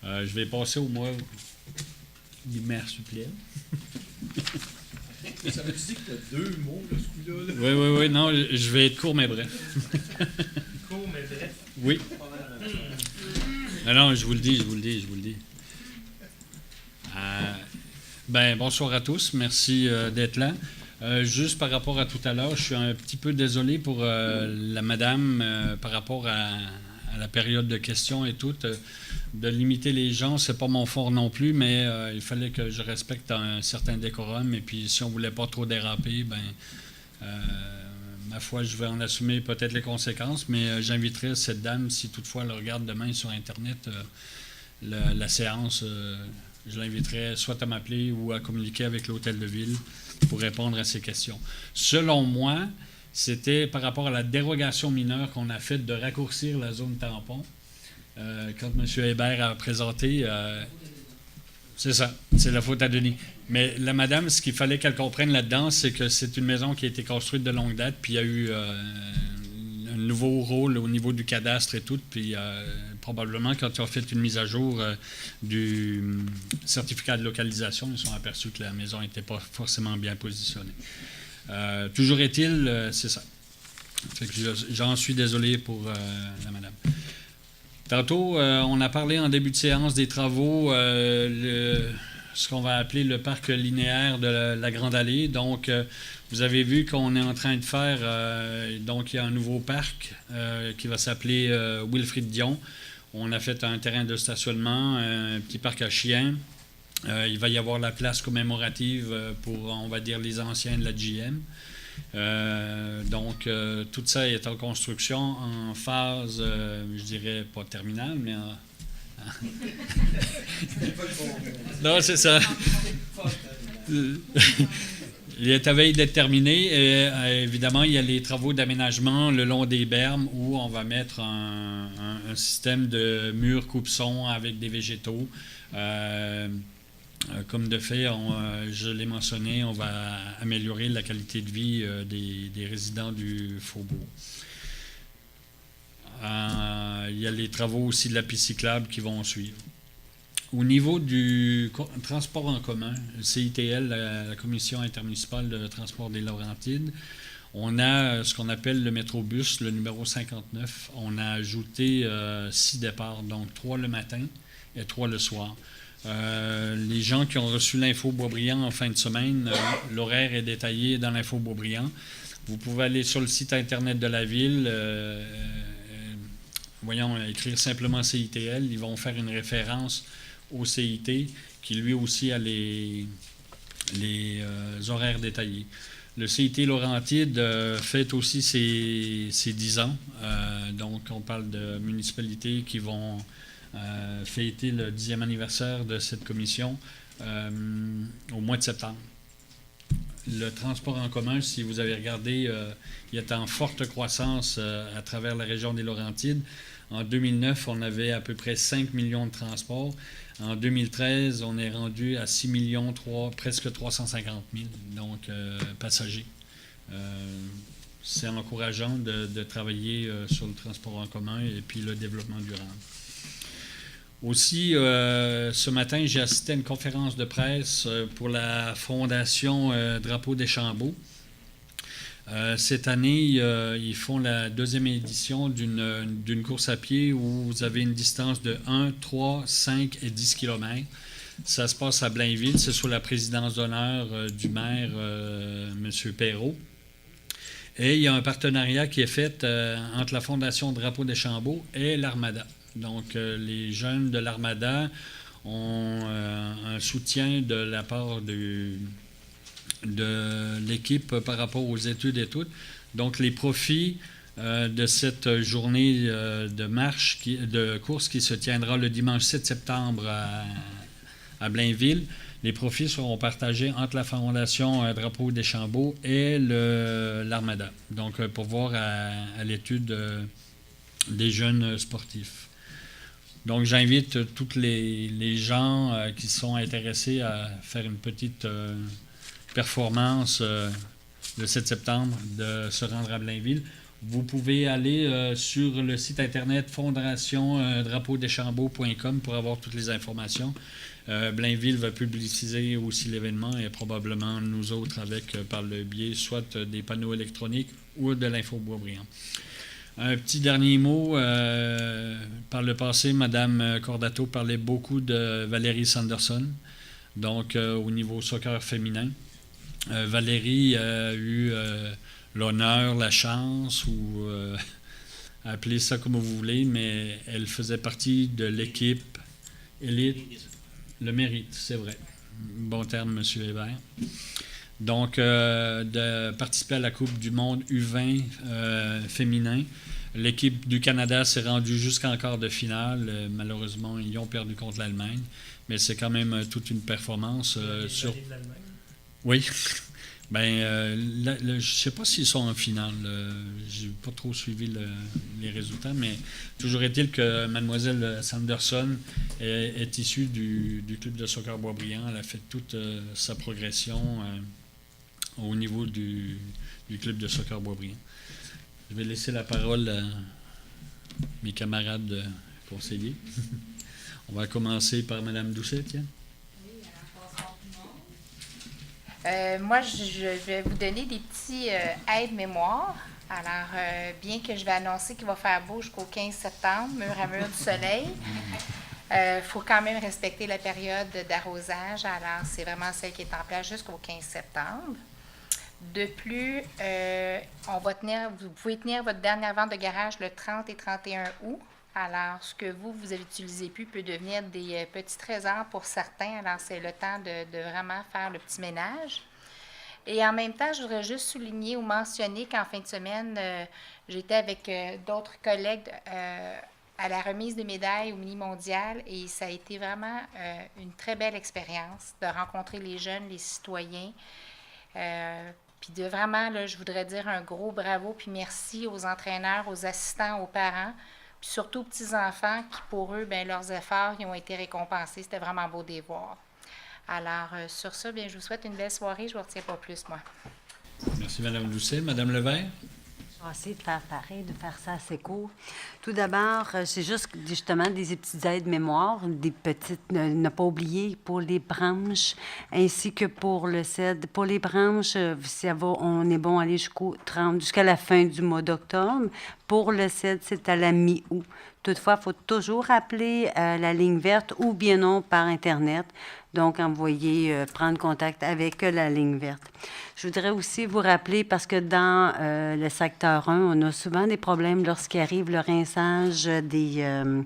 Je vais passer au mois d'hiver suppléant. Ça veut dire que tu as 2 mots, là, ce coup-là? Oui. Non, je vais être court, mais bref. Court, mais bref. Oui. Non, je vous le dis. Bonsoir à tous. Merci d'être là. Juste par rapport à tout à l'heure, je suis un petit peu désolé pour la madame par rapport à la période de questions et tout. De limiter les gens, c'est pas mon fort non plus, mais il fallait que je respecte un certain décorum. Et puis, si on voulait pas trop déraper, ma foi, je vais en assumer peut-être les conséquences, mais j'inviterai cette dame, si toutefois elle regarde demain sur Internet la séance, je l'inviterai soit à m'appeler ou à communiquer avec l'hôtel de ville pour répondre à ces questions. Selon moi, c'était par rapport à la dérogation mineure qu'on a faite de raccourcir la zone tampon. Quand M. Hébert a présenté, c'est ça, c'est la faute à Denis. Mais la madame, ce qu'il fallait qu'elle comprenne là-dedans, c'est que c'est une maison qui a été construite de longue date, puis il y a eu un nouveau rôle au niveau du cadastre et tout, puis probablement quand ils ont fait une mise à jour du certificat de localisation, ils se sont aperçus que la maison n'était pas forcément bien positionnée. Toujours est-il, c'est ça. Fait que j'en suis désolé pour la madame. Tantôt, on a parlé en début de séance des travaux, ce qu'on va appeler le parc linéaire de la Grande Allée. Donc, vous avez vu qu'on est en train de faire, donc il y a un nouveau parc qui va s'appeler Wilfrid Dion. On a fait un terrain de stationnement, un petit parc à chiens. Il va y avoir la place commémorative pour, on va dire, les anciens de la GM. Donc, tout ça est en construction, en phase, je dirais pas terminale, mais non, c'est ça. Il est à veille d'être terminé. Et, évidemment, il y a les travaux d'aménagement le long des bermes où on va mettre un système de murs coupe-son avec des végétaux. Comme de fait, je l'ai mentionné, on va améliorer la qualité de vie des résidents du Faubourg. Il y a les travaux aussi de la piste cyclable qui vont suivre. Au niveau du transport en commun, le CITL, la Commission intermunicipale de transport des Laurentides, on a ce qu'on appelle le métrobus, le numéro 59. On a ajouté 6 départs, donc 3 le matin et 3 le soir. Les gens qui ont reçu l'info Boisbriand en fin de semaine, l'horaire est détaillé dans l'info Boisbriand. Vous pouvez aller sur le site Internet de la ville, écrire simplement CITL. Ils vont faire une référence au CIT qui lui aussi a les horaires détaillés. Le CIT Laurentide fête aussi ses 10 ans. Donc, on parle de municipalités qui vont fêter le 10e anniversaire de cette commission au mois de septembre. Le transport en commun, si vous avez regardé, il est en forte croissance à travers la région des Laurentides. En 2009, on avait à peu près 5 millions de transports. En 2013, on est rendu à 6 millions, presque 350 000 donc, passagers. C'est encourageant de travailler sur le transport en commun et puis le développement durable. Aussi, ce matin, j'ai assisté à une conférence de presse pour la Fondation Drapeau des Chambeaux. Cette année, ils font la 2e édition d'une course à pied où vous avez une distance de 1, 3, 5 et 10 km. Ça se passe à Blainville. C'est sous la présidence d'honneur du maire, M. Perrault. Et il y a un partenariat qui est fait entre la Fondation Drapeau des Chambeaux et l'Armada. Donc, les jeunes de l'Armada ont un soutien de la part de l'équipe par rapport aux études et tout. Donc, les profits de cette journée de marche, de course qui se tiendra le dimanche 7 septembre à Blainville, les profits seront partagés entre la Fondation Drapeau des Chambeaux et l'Armada. Donc, pour voir à l'étude des jeunes sportifs. Donc, j'invite tous les gens qui sont intéressés à faire une petite performance le 7 septembre de se rendre à Blainville. Vous pouvez aller sur le site internet fondationdrapeaudeschambeaux.com pour avoir toutes les informations. Blainville va publiciser aussi l'événement et probablement nous autres par le biais soit des panneaux électroniques ou de l'Info Boisbriand. Un petit dernier mot. Par le passé, Mme Cordato parlait beaucoup de Valérie Sanderson, donc au niveau soccer féminin. Valérie a eu l'honneur, la chance, ou appelez ça comme vous voulez, mais elle faisait partie de l'équipe élite. Le mérite, c'est vrai. Bon terme, M. Hébert. Donc, de participer à la Coupe du monde U20 féminin. L'équipe du Canada s'est rendue jusqu'en quart de finale. Malheureusement, ils ont perdu contre l'Allemagne. Mais c'est quand même toute une performance. Oui. Je ne sais pas s'ils sont en finale. Je n'ai pas trop suivi les résultats, mais toujours est-il que Mlle Sanderson est issue du club de soccer Boisbriand. Elle a fait toute sa progression au niveau du club de soccer Boisbriand. Je vais laisser la parole à mes camarades conseillers. On va commencer par Mme Doucet, tiens. Moi, je vais vous donner des petits aides-mémoires. Alors, bien que je vais annoncer qu'il va faire beau jusqu'au 15 septembre, mur à mur du soleil, il faut quand même respecter la période d'arrosage. Alors, c'est vraiment celle qui est en place jusqu'au 15 septembre. De plus, vous pouvez tenir votre dernière vente de garage le 30 et 31 août. Alors, ce que vous avez utilisé plus peut devenir des petits trésors pour certains. Alors, c'est le temps de vraiment faire le petit ménage. Et en même temps, je voudrais juste souligner ou mentionner qu'en fin de semaine, j'étais avec d'autres collègues à la remise de médailles au mini-mondial et ça a été vraiment une très belle expérience de rencontrer les jeunes, les citoyens. Puis de vraiment, là, je voudrais dire un gros bravo puis merci aux entraîneurs, aux assistants, aux parents. Puis surtout aux petits-enfants qui, pour eux, bien, leurs efforts ils ont été récompensés. C'était vraiment beau de les voir. Alors, sur ça, bien, je vous souhaite une belle soirée. Je ne vous retiens pas plus, moi. Merci, Mme Doucet. Mme Levert? Je vais essayer de faire pareil, de faire ça assez court. Tout d'abord, c'est juste justement des petites aides-mémoires, des petites, ne pas oublier pour les branches ainsi que pour le CED. Pour les branches, ça va, on est bon aller jusqu'à la fin du mois d'octobre. Pour le CED, c'est à la mi-août. Toutefois, il faut toujours appeler la ligne verte ou bien non par Internet. Donc, prendre contact avec la ligne verte. Je voudrais aussi vous rappeler, parce que dans le secteur 1, on a souvent des problèmes lorsqu'il arrive le rinçage de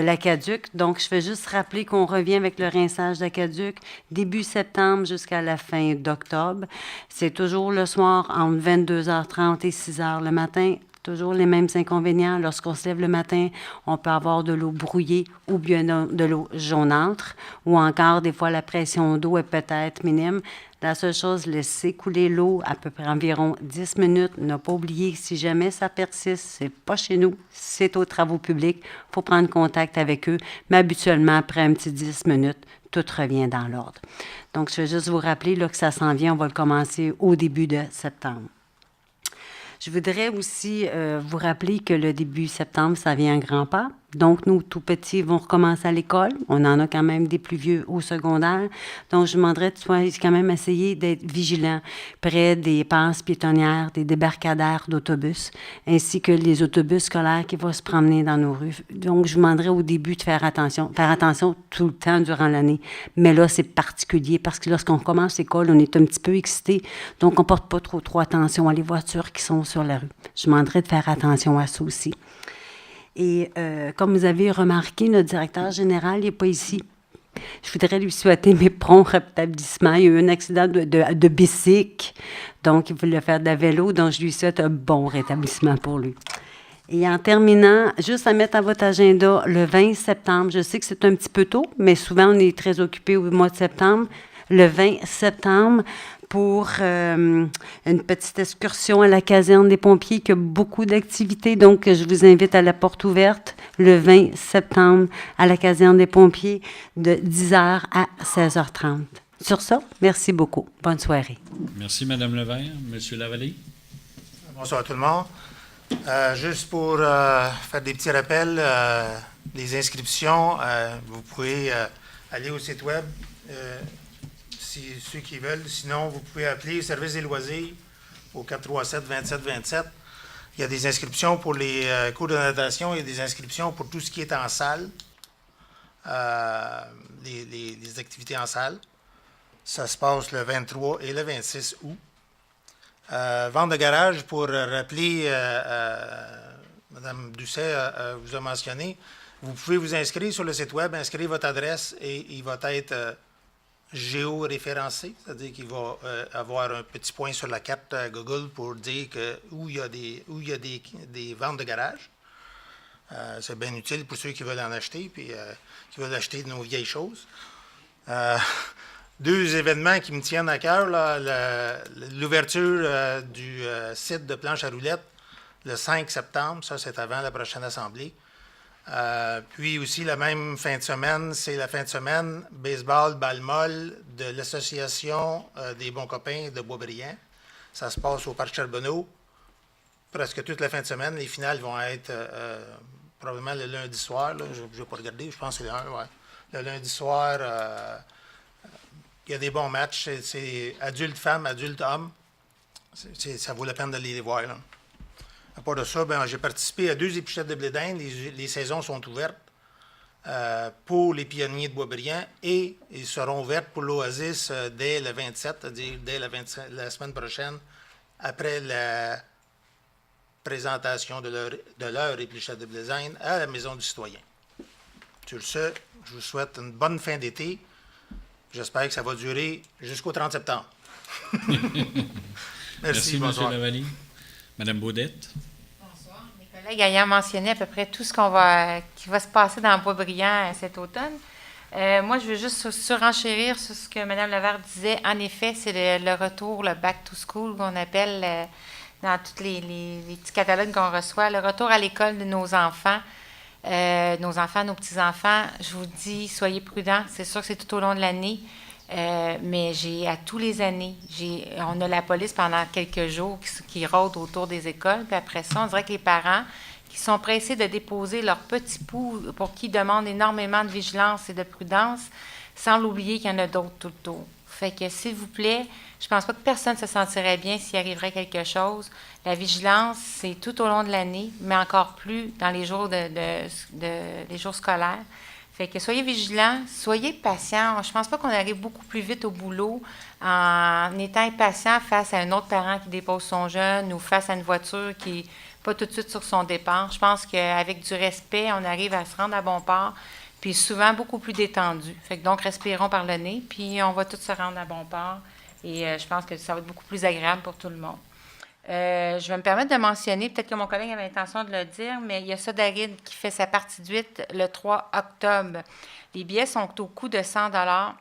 l'aqueduc. Donc, je vais juste rappeler qu'on revient avec le rinçage d'aqueduc début septembre jusqu'à la fin d'octobre. C'est toujours le soir entre 22h30 et 6h le matin. Toujours les mêmes inconvénients. Lorsqu'on se lève le matin, on peut avoir de l'eau brouillée ou bien de l'eau jaunâtre, ou encore, des fois, la pression d'eau est peut-être minime. La seule chose, laisser couler l'eau à peu près environ 10 minutes. Ne pas oublier que si jamais ça persiste, c'est pas chez nous, c'est aux travaux publics. Il faut prendre contact avec eux. Mais habituellement, après un petit 10 minutes, tout revient dans l'ordre. Donc, je vais juste vous rappeler là, que ça s'en vient. On va le commencer au début de septembre. Je voudrais aussi vous rappeler que le début septembre, ça vient à grands pas. Donc, nos tout petits vont recommencer à l'école. On en a quand même des plus vieux au secondaire. Donc, je demanderais de quand même essayer d'être vigilant près des passes piétonnières, des débarcadères d'autobus, ainsi que les autobus scolaires qui vont se promener dans nos rues. Donc, je vous demanderais au début de faire attention tout le temps durant l'année. Mais là, c'est particulier parce que lorsqu'on commence l'école, on est un petit peu excité. Donc, on ne porte pas trop attention à les voitures qui sont sur la rue. Je demanderais de faire attention à ça aussi. Et comme vous avez remarqué, notre directeur général n'est pas ici. Je voudrais lui souhaiter mes prompts rétablissements. Il y a eu un accident de bicycle, donc il voulait faire de la vélo, donc je lui souhaite un bon rétablissement pour lui. Et en terminant, juste à mettre à votre agenda, le 20 septembre, je sais que c'est un petit peu tôt, mais souvent on est très occupé au mois de septembre. Le 20 septembre, pour une petite excursion à la caserne des pompiers qui a beaucoup d'activités. Donc, je vous invite à la porte ouverte le 20 septembre à la caserne des pompiers de 10h à 16h30. Sur ça, merci beaucoup. Bonne soirée. Merci, Mme Levert. Monsieur Lavallée. Bonsoir à tout le monde. Juste pour faire des petits rappels, les inscriptions, vous pouvez aller au site web. Ceux qui veulent. Sinon, vous pouvez appeler le service des loisirs au 437-2727. Il y a des inscriptions pour les cours de natation. Il y a des inscriptions pour tout ce qui est en salle, les activités en salle. Ça se passe le 23 et le 26 août. Vente de garage, pour rappeler, Mme Doucet vous a mentionné, vous pouvez vous inscrire sur le site web, inscrire votre adresse et il va être géoréférencé, c'est-à-dire qu'il va avoir un petit point sur la carte Google pour dire où il y a des ventes de garage. C'est bien utile pour ceux qui veulent en acheter puis qui veulent acheter de nos vieilles choses. 2 événements qui me tiennent à cœur, l'ouverture du site de planche à roulettes le 5 septembre, ça c'est avant la prochaine assemblée. Puis aussi, la même fin de semaine, c'est la fin de semaine baseball balle molle de l'Association des bons copains de Boisbriand. Ça se passe au Parc Charbonneau. Presque toute la fin de semaine. Les finales vont être probablement le lundi soir. Là. Je ne vais pas regarder, je pense que c'est le lundi soir. Il y a des bons matchs. C'est adulte-femme, adulte-homme. Ça vaut la peine d'aller les voir. Là. À part de ça, j'ai participé à 2 épluchettes de blé d'Inde. Les saisons sont ouvertes pour les pionniers de Boisbriand et ils seront ouvertes pour l'Oasis dès le 27, c'est-à-dire dès la semaine prochaine, après la présentation de leur épluchette de blé d'Inde à la Maison du Citoyen. Sur ce, je vous souhaite une bonne fin d'été. J'espère que ça va durer jusqu'au 30 septembre. Merci, M. Lavallée. Mme Baudette. Bonsoir. Mes collègues ayant mentionné à peu près tout ce qui va se passer dans Boisbriand cet automne. Moi, je veux juste surenchérir sur ce que Mme Levert disait. En effet, c'est le retour, le back to school qu'on appelle dans tous les petits catalogues qu'on reçoit, le retour à l'école de nos enfants, nos petits-enfants. Je vous dis, soyez prudents. C'est sûr que c'est tout au long de l'année. Mais à tous les années, on a la police pendant quelques jours qui rôde autour des écoles. Puis après ça, on dirait que les parents qui sont pressés de déposer leur petit pouls pour qui demandent énormément de vigilance et de prudence, sans l'oublier qu'il y en a d'autres tout le tour. Fait que, s'il vous plaît, je pense pas que personne se sentirait bien s'il arriverait quelque chose. La vigilance, c'est tout au long de l'année, mais encore plus dans les jours les jours scolaires. Fait que soyez vigilants, soyez patients. Je pense pas qu'on arrive beaucoup plus vite au boulot en étant impatient face à un autre parent qui dépose son jeune ou face à une voiture qui n'est pas tout de suite sur son départ. Je pense qu'avec du respect, on arrive à se rendre à bon port, puis souvent beaucoup plus détendu. Fait que donc, respirons par le nez, puis on va tous se rendre à bon port. Et je pense que ça va être beaucoup plus agréable pour tout le monde. Je vais me permettre de mentionner, peut-être que mon collègue avait l'intention de le dire, mais il y a Sodaride qui fait sa partie de 8 le 3 octobre. Les billets sont au coût de 100 $.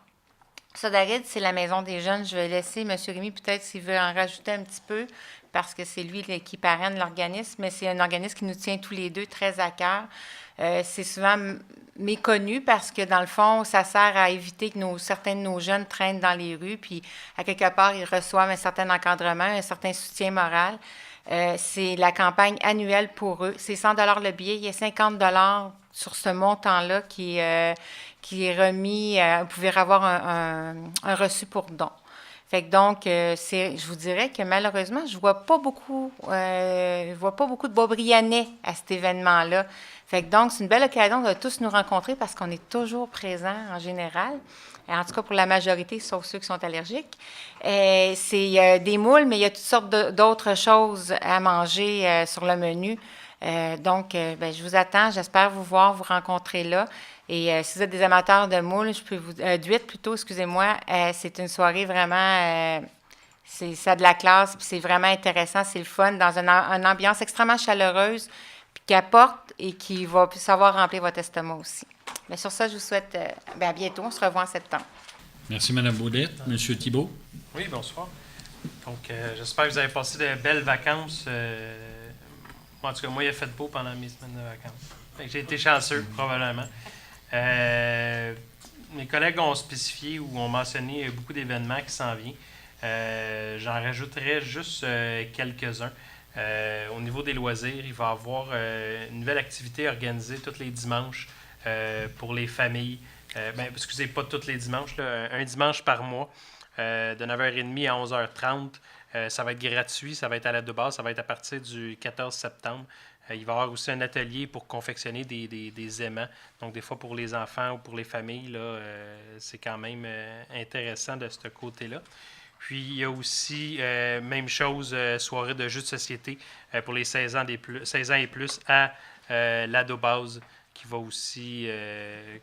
Sodaride, c'est la maison des jeunes. Je vais laisser M. Rémy peut-être s'il veut en rajouter un petit peu, parce que c'est lui qui parraine l'organisme, mais c'est un organisme qui nous tient tous les deux très à cœur. C'est souvent méconnu parce que, dans le fond, ça sert à éviter que certains de nos jeunes traînent dans les rues, puis à quelque part, ils reçoivent un certain encadrement, un certain soutien moral. C'est la campagne annuelle pour eux. C'est 100 $ le billet. Il y a 50 $ sur ce montant-là qui est remis. Vous pouvez avoir un reçu pour don. Fait que donc, je vous dirais que malheureusement, je vois pas beaucoup de Boisbriannais à cet événement-là. Fait que donc, c'est une belle occasion de tous nous rencontrer parce qu'on est toujours présents en général. En tout cas, pour la majorité, sauf ceux qui sont allergiques. C'est des moules, mais il y a toutes sortes d'autres choses à manger sur le menu. Donc, je vous attends. J'espère vous voir, vous rencontrer là. Et si vous êtes des amateurs de moules, d'huîtres plutôt, excusez-moi, c'est une soirée vraiment, ça a de la classe, puis c'est vraiment intéressant, c'est le fun, dans une ambiance extrêmement chaleureuse, puis qui apporte et qui va savoir remplir votre estomac aussi. Mais sur ça, je vous souhaite à bientôt. On se revoit en septembre. Merci, Mme Baudette. Monsieur Thibault. Oui, bonsoir. Donc, j'espère que vous avez passé de belles vacances. En tout cas, moi, il a fait beau pendant mes semaines de vacances. Fait que j'ai été chanceux, probablement. Mes collègues ont spécifié ou ont mentionné beaucoup d'événements qui s'en viennent. J'en rajouterai juste quelques-uns. Au niveau des loisirs, il va y avoir une nouvelle activité organisée tous les dimanches pour les familles. Excusez, pas tous les dimanches, là, un dimanche par mois, de 9h30 à 11h30. Ça va être gratuit, ça va être à l'aide de base, ça va être à partir du 14 septembre. Il va y avoir aussi un atelier pour confectionner des aimants. Donc, des fois, pour les enfants ou pour les familles, là, c'est quand même intéressant de ce côté-là. Puis, il y a aussi, même chose, soirée de jeux de société pour les 16 ans et plus à l'Adobase, qui va aussi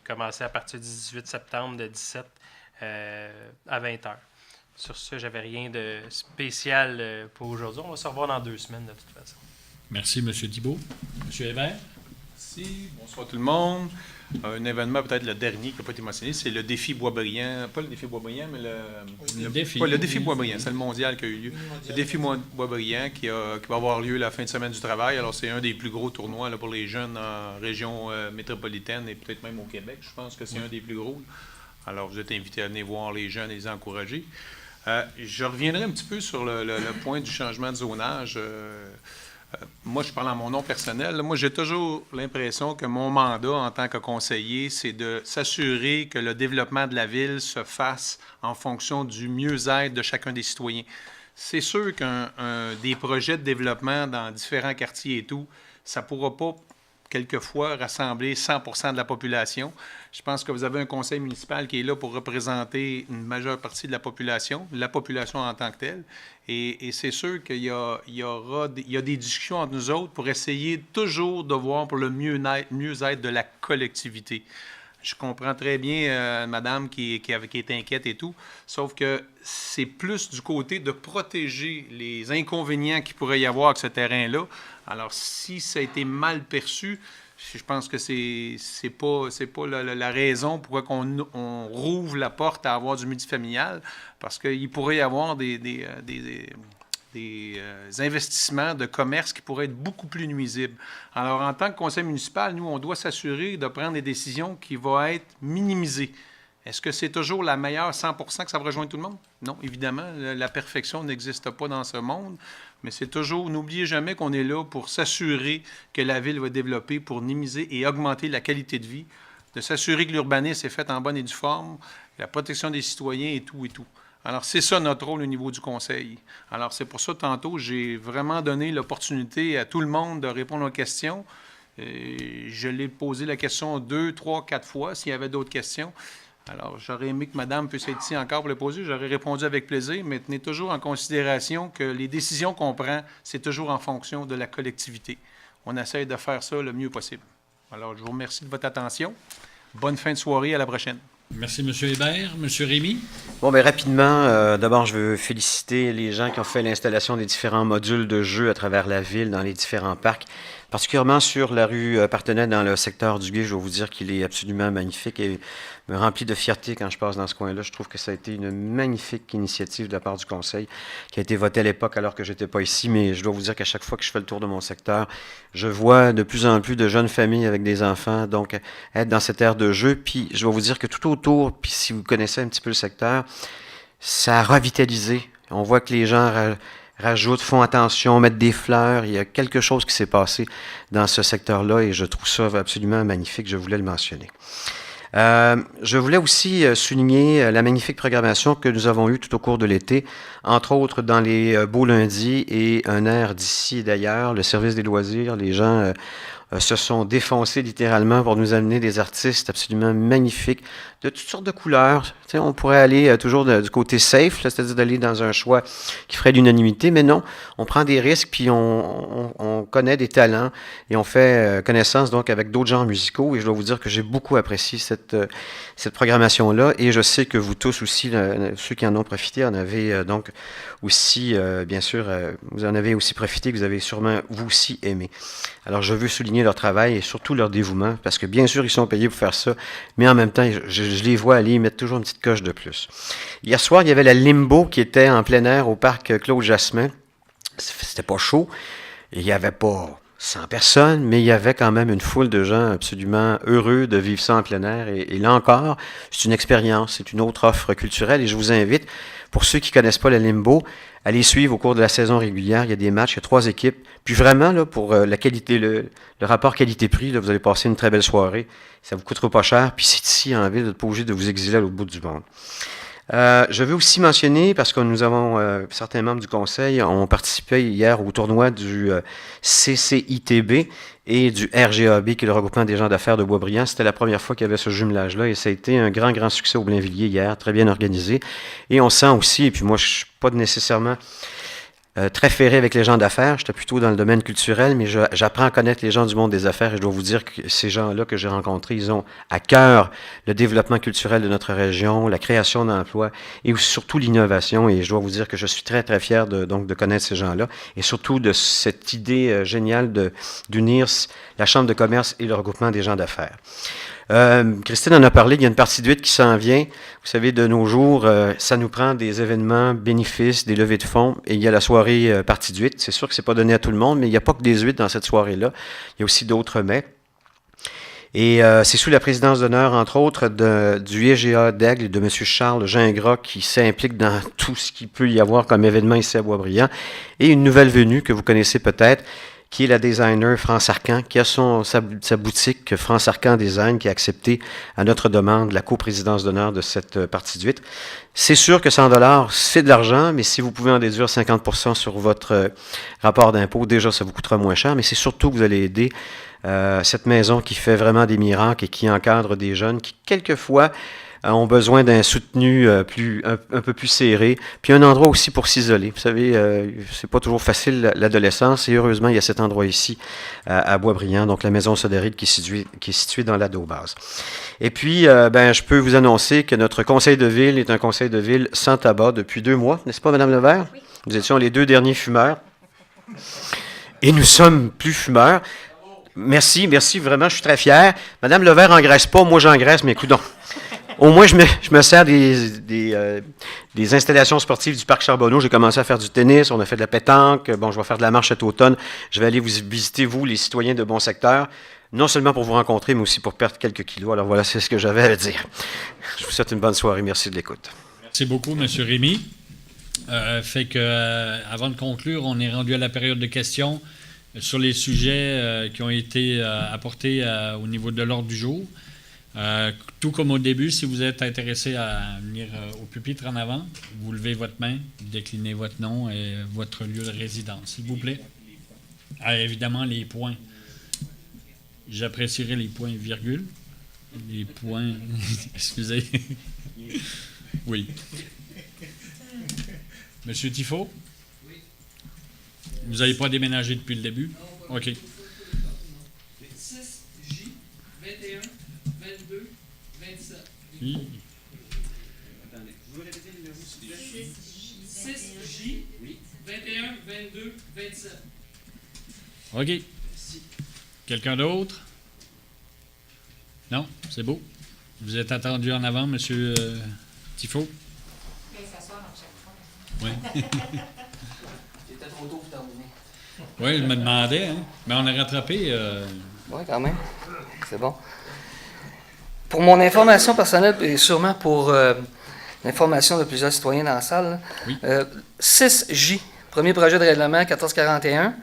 commencer à partir du 18 septembre de 17 à 20h. Sur ce, j'avais rien de spécial pour aujourd'hui. On va se revoir dans 2 semaines, de toute façon. Merci, M. Thibault. M. Hébert. Merci. Bonsoir tout le monde. Un événement, peut-être le dernier qui n'a pas été mentionné, c'est le défi Boisbriand. Pas le défi Boisbriand, mais le défi Boisbriand. C'est le mondial qui a eu lieu. Le défi Boisbriand qui va avoir lieu la fin de semaine du travail. Alors, c'est un des plus gros tournois là, pour les jeunes en région métropolitaine et peut-être même au Québec. Je pense que c'est un des plus gros. Alors, vous êtes invités à venir voir les jeunes et les encourager. Je reviendrai un petit peu sur le point du changement de zonage. Moi, je parle en mon nom personnel. Moi, j'ai toujours l'impression que mon mandat en tant que conseiller, c'est de s'assurer que le développement de la ville se fasse en fonction du mieux-être de chacun des citoyens. C'est sûr qu'un des projets de développement dans différents quartiers et tout, ça ne pourra pas quelquefois rassembler 100% de la population. Je pense que vous avez un conseil municipal qui est là pour représenter une majeure partie de la population en tant que telle. Et c'est sûr qu'il y a des discussions entre nous autres pour essayer toujours de voir pour le mieux-être de la collectivité. Je comprends très bien madame qui est inquiète et tout, sauf que c'est plus du côté de protéger les inconvénients qu'il pourrait y avoir avec ce terrain-là. Alors, si ça a été mal perçu, je pense que c'est pas la raison pourquoi on rouvre la porte à avoir du multifamilial, parce qu'il pourrait y avoir des investissements de commerce qui pourraient être beaucoup plus nuisibles. Alors, en tant que conseil municipal, nous, on doit s'assurer de prendre des décisions qui vont être minimisées. Est-ce que c'est toujours la meilleure 100% que ça va rejoindre tout le monde? Non, évidemment, la perfection n'existe pas dans ce monde, mais c'est toujours, n'oubliez jamais qu'on est là pour s'assurer que la ville va développer, pour minimiser et augmenter la qualité de vie, de s'assurer que l'urbanisme est fait en bonne et due forme, la protection des citoyens et tout et tout. Alors, c'est ça notre rôle au niveau du conseil. Alors, c'est pour ça, tantôt, j'ai vraiment donné l'opportunité à tout le monde de répondre aux questions. Je l'ai posé la question 2, 3, 4 fois, s'il y avait d'autres questions. Alors, j'aurais aimé que madame puisse être ici encore pour le poser. J'aurais répondu avec plaisir, mais tenez toujours en considération que les décisions qu'on prend, c'est toujours en fonction de la collectivité. On essaie de faire ça le mieux possible. Alors, je vous remercie de votre attention. Bonne fin de soirée. À la prochaine. Merci, M. Hébert. M. Rémy? Bon, bien, rapidement, d'abord, je veux féliciter les gens qui ont fait l'installation des différents modules de jeux à travers la ville, dans les différents parcs, particulièrement sur la rue Partenay, dans le secteur du Gué. Je vais vous dire qu'il est absolument magnifique et me remplit de fierté quand je passe dans ce coin-là. Je trouve que ça a été une magnifique initiative de la part du conseil qui a été votée à l'époque alors que je n'étais pas ici, mais je dois vous dire qu'à chaque fois que je fais le tour de mon secteur, je vois de plus en plus de jeunes familles avec des enfants, donc être dans cette aire de jeu. Puis je dois vous dire que tout autour, puis si vous connaissez un petit peu le secteur, ça a revitalisé. On voit que les gens rajoutent, font attention, mettent des fleurs. Il y a quelque chose qui s'est passé dans ce secteur-là et je trouve ça absolument magnifique. Je voulais le mentionner. Je voulais aussi souligner la magnifique programmation que nous avons eue tout au cours de l'été, entre autres dans les Beaux Lundis et un air d'ici et d'ailleurs, le service des loisirs. Les gens se sont défoncés littéralement pour nous amener des artistes absolument magnifiques de toutes sortes de couleurs. Tu sais, on pourrait aller toujours du côté safe, là, c'est-à-dire d'aller dans un choix qui ferait l'unanimité, mais non, on prend des risques puis on connaît des talents et on fait connaissance donc avec d'autres genres musicaux et je dois vous dire que j'ai beaucoup apprécié cette programmation-là et je sais que vous tous aussi, ceux qui en ont profité, en avez donc aussi, bien sûr, vous en avez aussi profité, que vous avez sûrement vous aussi aimé. Alors je veux souligner leur travail et surtout leur dévouement parce que bien sûr ils sont payés pour faire ça, mais en même temps je les vois aller mettre toujours une petite coche de plus. Hier soir, il y avait la Limbo qui était en plein air au parc Claude Jasmin. C'était pas chaud. Il n'y avait pas 100 personnes, mais il y avait quand même une foule de gens absolument heureux de vivre ça en plein air. Et là encore, c'est une expérience, c'est une autre offre culturelle. Et je vous invite, pour ceux qui ne connaissent pas la Limbo, à les suivre au cours de la saison régulière. Il y a des matchs, il y a 3 équipes. Puis vraiment, là, pour la qualité, le rapport qualité-prix, là, vous allez passer une très belle soirée. Ça ne vous coûtera pas cher. Puis c'est ici, en ville, vous n'êtes pas obligé de vous exiler à l'autre bout du monde. Je veux aussi mentionner, parce que nous avons, certains membres du conseil ont participé hier au tournoi du CCITB et du RGAB, qui est le regroupement des gens d'affaires de Boisbriand. C'était la première fois qu'il y avait ce jumelage-là et ça a été un grand, grand succès au Blainvilliers hier, très bien organisé. Et on sent aussi, et puis moi je ne suis pas nécessairement très ferré avec les gens d'affaires, j'étais plutôt dans le domaine culturel, mais j'apprends à connaître les gens du monde des affaires et je dois vous dire que ces gens-là que j'ai rencontrés, ils ont à cœur le développement culturel de notre région, la création d'emplois et surtout l'innovation et je dois vous dire que je suis très, très fier de connaître ces gens-là et surtout de cette idée géniale d'unir la Chambre de commerce et le regroupement des gens d'affaires. Christine en a parlé, il y a une partie de 8 qui s'en vient. Vous savez, de nos jours, ça nous prend des événements, bénéfices, des levées de fonds, et il y a la soirée partie de 8. C'est sûr que c'est pas donné à tout le monde, mais il n'y a pas que des 8 dans cette soirée-là. Il y a aussi d'autres mets. Et c'est sous la présidence d'honneur, entre autres, du IGA d'Aigle et de M. Charles Gingras qui s'implique dans tout ce qu'il peut y avoir comme événement ici à Boisbriand. Et une nouvelle venue que vous connaissez peut-être, qui est la designer France Arcan, qui a sa boutique France Arcan Design, qui a accepté à notre demande la coprésidence d'honneur de cette partie de 8. C'est sûr que 100 $, c'est de l'argent, mais si vous pouvez en déduire 50% sur votre rapport d'impôt, déjà, ça vous coûtera moins cher, mais c'est surtout que vous allez aider cette maison qui fait vraiment des miracles et qui encadre des jeunes qui, quelquefois, ont besoin d'un soutenu un peu plus serré, puis un endroit aussi pour s'isoler. Vous savez, c'est pas toujours facile l'adolescence, et heureusement, il y a cet endroit ici, à Boisbriand, donc la maison Sodéride qui est située dans l'Ado-Base. Et puis, je peux vous annoncer que notre conseil de ville est un conseil de ville sans tabac depuis 2 mois, n'est-ce pas, Mme Levert? Oui. Nous étions les 2 derniers fumeurs, et nous sommes plus fumeurs. Merci, vraiment, je suis très fier. Mme Levert n'engraisse pas, moi j'engraisse, mais coudonc. Au moins, je me sers des installations sportives du Parc Charbonneau. J'ai commencé à faire du tennis, on a fait de la pétanque. Bon, je vais faire de la marche cet automne. Je vais aller vous visiter, vous, les citoyens de bon secteur, non seulement pour vous rencontrer, mais aussi pour perdre quelques kilos. Alors voilà, c'est ce que j'avais à dire. Je vous souhaite une bonne soirée. Merci de l'écoute. Merci beaucoup, M. Rémy. Avant de conclure, on est rendu à la période de questions sur les sujets qui ont été apportés au niveau de l'ordre du jour. Tout comme au début, si vous êtes intéressé à venir au pupitre en avant, vous levez votre main, déclinez votre nom et votre lieu de résidence, s'il vous plaît. Évidemment, les points. J'apprécierais les points virgules. Les points... Excusez. Oui. Monsieur Tifo? Oui. Vous n'avez pas déménagé depuis le début? Non. OK. 6J, 21, 22, 27. Oui. Attendez, je veux répéter le numéro. 6J, 21, 22, 27. OK. Merci. Quelqu'un d'autre? Non? C'est beau. Vous êtes attendu en avant, monsieur Tifo? Oui. C'était trop tôt pour terminer. Oui, je me demandais, hein? Mais on a rattrapé. Oui, quand même. C'est bon. Pour mon information personnelle et sûrement pour l'information de plusieurs citoyens dans la salle, oui. 6J Premier projet de règlement 1441,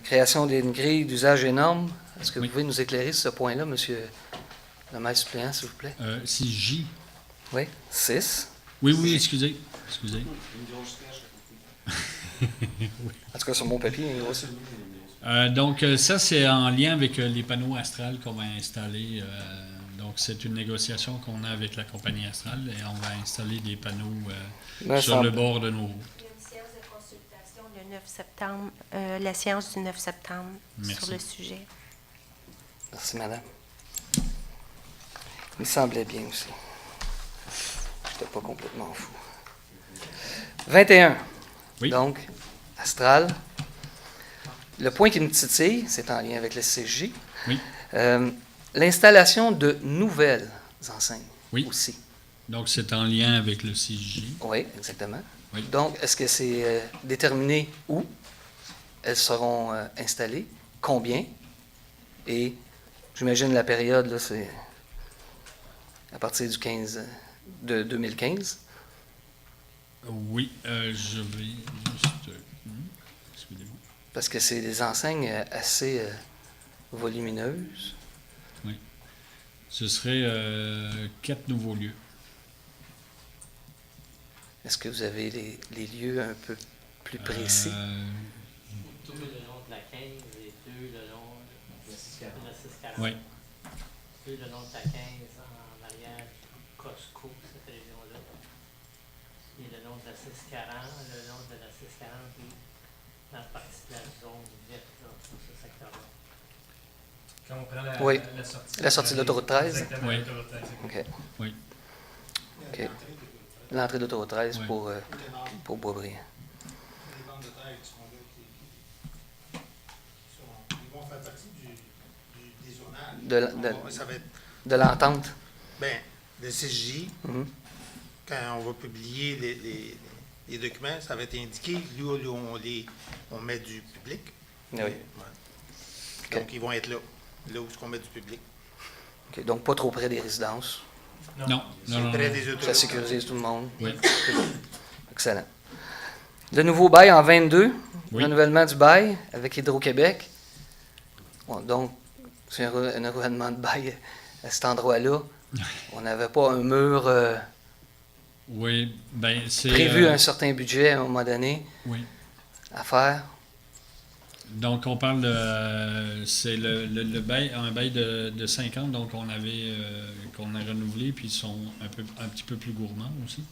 création d'une grille d'usage et normes. Est-ce que vous pouvez nous éclairer sur ce point-là, monsieur le maître suppléant, s'il vous plaît? 6J. Oui, 6. Oui, excusez. En tout cas, sur mon papier, il est aussi. Donc, ça, c'est en lien avec les panneaux Astral qu'on va installer. Donc, c'est une négociation qu'on a avec la compagnie Astral et on va installer des panneaux sur le bord de nos routes. Il y a une séance de consultation le 9 septembre, la séance du 9 septembre sur le sujet. Merci, madame. Il me semblait bien aussi. Je n'étais pas complètement fou. 21. Oui. Donc, Astral. Le point qui me titille, c'est en lien avec le CJ. Oui. L'installation de nouvelles enseignes aussi. Donc, c'est en lien avec le 6J. Oui, exactement. Oui. Donc, est-ce que c'est déterminé où elles seront installées, combien, et j'imagine la période, là, c'est à partir du 15 de 2015? Oui, je vais juste... excusez-moi. Parce que c'est des enseignes assez volumineuses. Oui. Ce serait 4 nouveaux lieux. Est-ce que vous avez les lieux un peu plus précis? 2 le long de la 15 et 2 le long de la 640. Oui. 2 le long de la 15 en arrière du Costco, cette région-là. Et le long de la 640, le long de la 640 et dans la partie de la zone verte, là, sur ce secteur-là. Quand on prend Oui. la sortie de l'autoroute 13? Exactement, Oui. l'autoroute 13. OK. Oui. OK. L'entrée de l'autoroute 13 Oui. pour Boisbriand. Les bandes de terre qui seront là, ils vont faire partie des zonages. Ça va être, De l'entente? ben, le CJ, quand on va publier les documents, ça va être indiqué, là où on met du public. Oui. Ouais. Donc, ils vont être là où on met du public. OK. Donc, pas trop près des résidences. Non. Près des autoroutes. Ça sécurise tout le monde. Oui. Excellent. Le nouveau bail en 22, Oui. renouvellement du bail avec Hydro-Québec. Bon, donc, c'est un renouvellement de bail à cet endroit-là. On n'avait pas un mur Oui, ben c'est... prévu un certain budget à un moment donné Oui. à faire. Donc, on parle de... c'est le bail, un bail de 5 ans, donc on avait... qu'on a renouvelé, puis ils sont un petit peu plus gourmands aussi.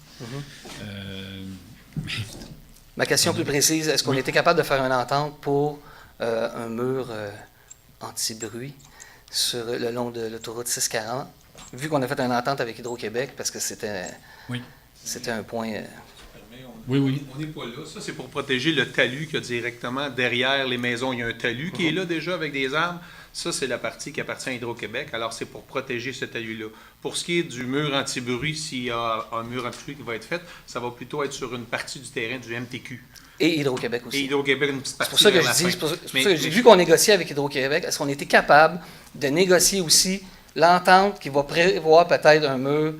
Ma question plus précise, est-ce qu'on était capable de faire une entente pour un mur anti-bruit sur le long de l'autoroute 640, vu qu'on a fait une entente avec Hydro-Québec, parce que c'était un point... Oui. On n'est pas là. Ça, c'est pour protéger le talus qu'il y a directement derrière les maisons. Il y a un talus qui est là déjà avec des arbres. Ça, c'est la partie qui appartient à Hydro-Québec. Alors, c'est pour protéger ce talus-là. Pour ce qui est du mur anti-bruit, s'il y a un mur anti-bruit qui va être fait, ça va plutôt être sur une partie du terrain du MTQ. Et Hydro-Québec aussi. Et Hydro-Québec, une petite partie. C'est pour ça que je dis, c'est pour ça que j'ai vu qu'on négociait avec Hydro-Québec. Est-ce qu'on était capable de négocier aussi l'entente qui va prévoir peut-être un mur,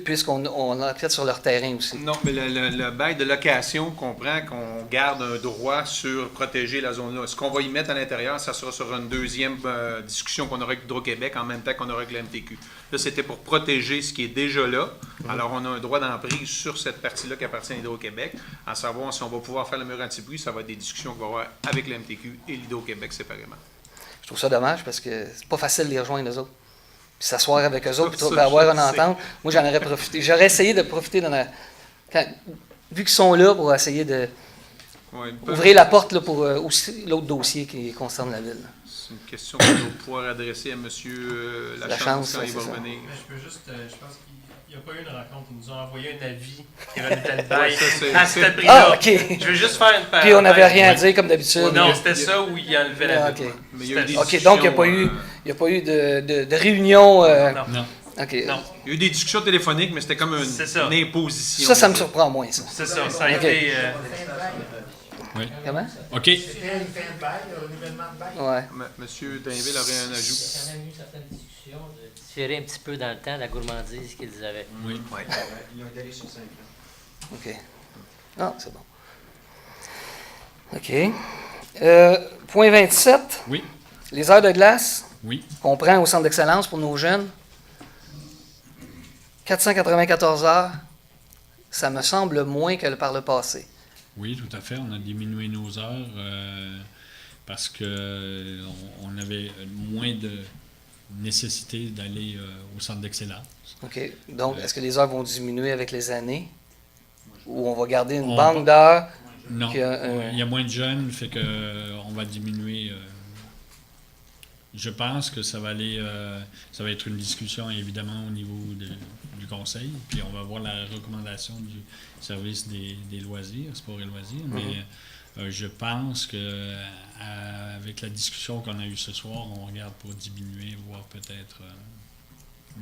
puisqu'on empiète sur leur terrain aussi? Non, mais le bail de location comprend qu'on garde un droit sur protéger la zone-là. Ce qu'on va y mettre à l'intérieur, ça sera sur une deuxième discussion qu'on aura avec Hydro-Québec en même temps qu'on aura avec la MTQ. Là, c'était pour protéger ce qui est déjà là. Alors, on a un droit d'emprise sur cette partie-là qui appartient à Hydro-Québec. À savoir si on va pouvoir faire le mur anti-bruit, ça va être des discussions qu'on va avoir avec la MTQ et l'Hydro-Québec séparément. Je trouve ça dommage parce que c'est pas facile de les rejoindre eux autres. Puis s'asseoir avec eux autres, puis avoir une entente. Moi, j'en aurais profité. J'aurais essayé de profiter vu qu'ils sont là pour essayer de ouvrir la porte là, pour aussi l'autre dossier qui concerne la ville. C'est une question qu'on va pouvoir adresser à M. Lachance quand il va revenir. Je peux juste, je pense qu'il n'y a pas eu une rencontre. Ils nous ont envoyé un avis qui renouvelait le bail à ce prix-là. Ah, OK. Je veux juste faire une parenthèse. Puis on n'avait rien à dire comme d'abitude. Non, c'était ça où il enlevait la ville. OK, donc il n'y a pas eu de réunion. Non. OK. Non. Il y a eu des discussions téléphoniques, mais c'était comme une imposition. Ça me surprend moins, ça. C'est ça, ça a été... Oui. Comment? OK. C'était un bail, un renouvellement de bail. Ouais. Monsieur Dainville aurait un ajout. Il y a quand même eu certaines discussions de différer un petit peu dans le temps la gourmandise qu'ils avaient. Oui. Ils l'ont étalé sur 5 ans. OK. Ah, c'est bon. OK. Point 27. Oui. Les heures de glace. Oui. Qu'on prend au centre d'excellence pour nos jeunes. 494 heures. Ça me semble moins que par le passé. Oui, tout à fait. On a diminué nos heures parce qu'on avait moins de nécessité d'aller au centre d'excellence. OK. Donc, est-ce que les heures vont diminuer avec les années? Ou on va garder une banque d'heures? Non. Il y a moins de jeunes, fait qu'on va diminuer. Je pense que ça va aller. Ça va être une discussion, évidemment, au niveau du conseil. Puis on va voir la recommandation du service des loisirs, sport et loisirs. Mais je pense que avec la discussion qu'on a eue ce soir, on regarde pour diminuer, voire peut-être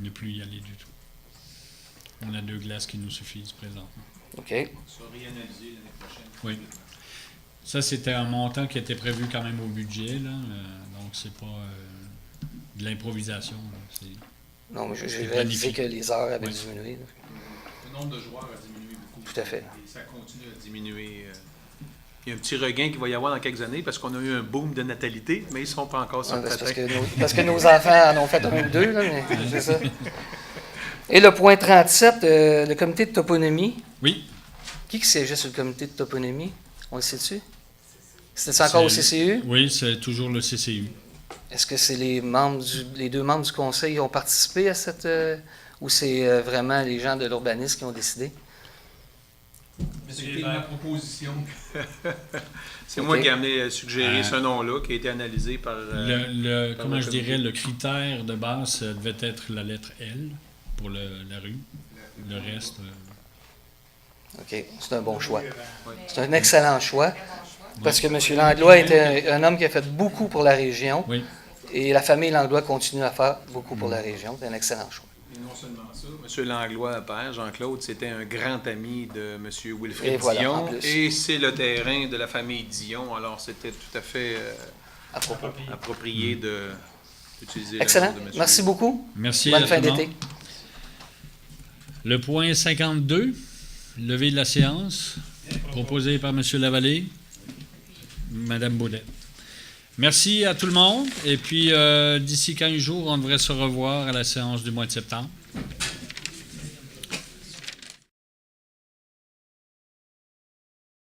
ne plus y aller du tout. On a 2 glaces qui nous suffisent présentement. OK. Ça sera réanalysé l'année prochaine. Oui. Ça, c'était un montant qui était prévu quand même au budget, là. Donc, c'est pas de l'improvisation. Non, mais j'ai réalisé que les heures avaient diminué. Le nombre de joueurs a diminué beaucoup. Tout à fait. Et ça continue à diminuer. Il y a un petit regain qu'il va y avoir dans quelques années parce qu'on a eu un boom de natalité, mais ils ne sont pas encore sur le train. Parce que nos enfants en ont fait 1 ou 2, là, mais c'est ça. Et le point 37, le comité de toponymie. Oui. Qui siégeait sur le comité de toponymie? On le sait-tu? C'était encore au CCU? Oui, c'est toujours le CCU. Est-ce que c'est les 2 membres du conseil qui ont participé à cette... ou c'est vraiment les gens de l'urbanisme qui ont décidé? C'est ma proposition. C'est moi qui ai suggéré ce nom-là, qui a été analysé par... comment je dirais, le critère de base devait être la lettre L pour la rue. Le reste... OK, c'est un bon choix. C'est un excellent choix. Parce que M. Langlois était un homme qui a fait beaucoup pour la région. Oui. Et la famille Langlois continue à faire beaucoup pour la région. C'est un excellent choix. Et non seulement ça, M. Langlois, père, Jean-Claude, c'était un grand ami de M. Wilfrid Voilà, Dion. Et c'est le terrain de la famille Dion. Alors, c'était tout à fait approprié d'utiliser le nom de M. Merci beaucoup. Merci. Bonne fin d'été. Le point 52, levée de la séance, proposé par M. Lavallée, Mme Baudette. Merci à tout le monde. Et puis, d'ici 15 jours, on devrait se revoir à la séance du mois de septembre.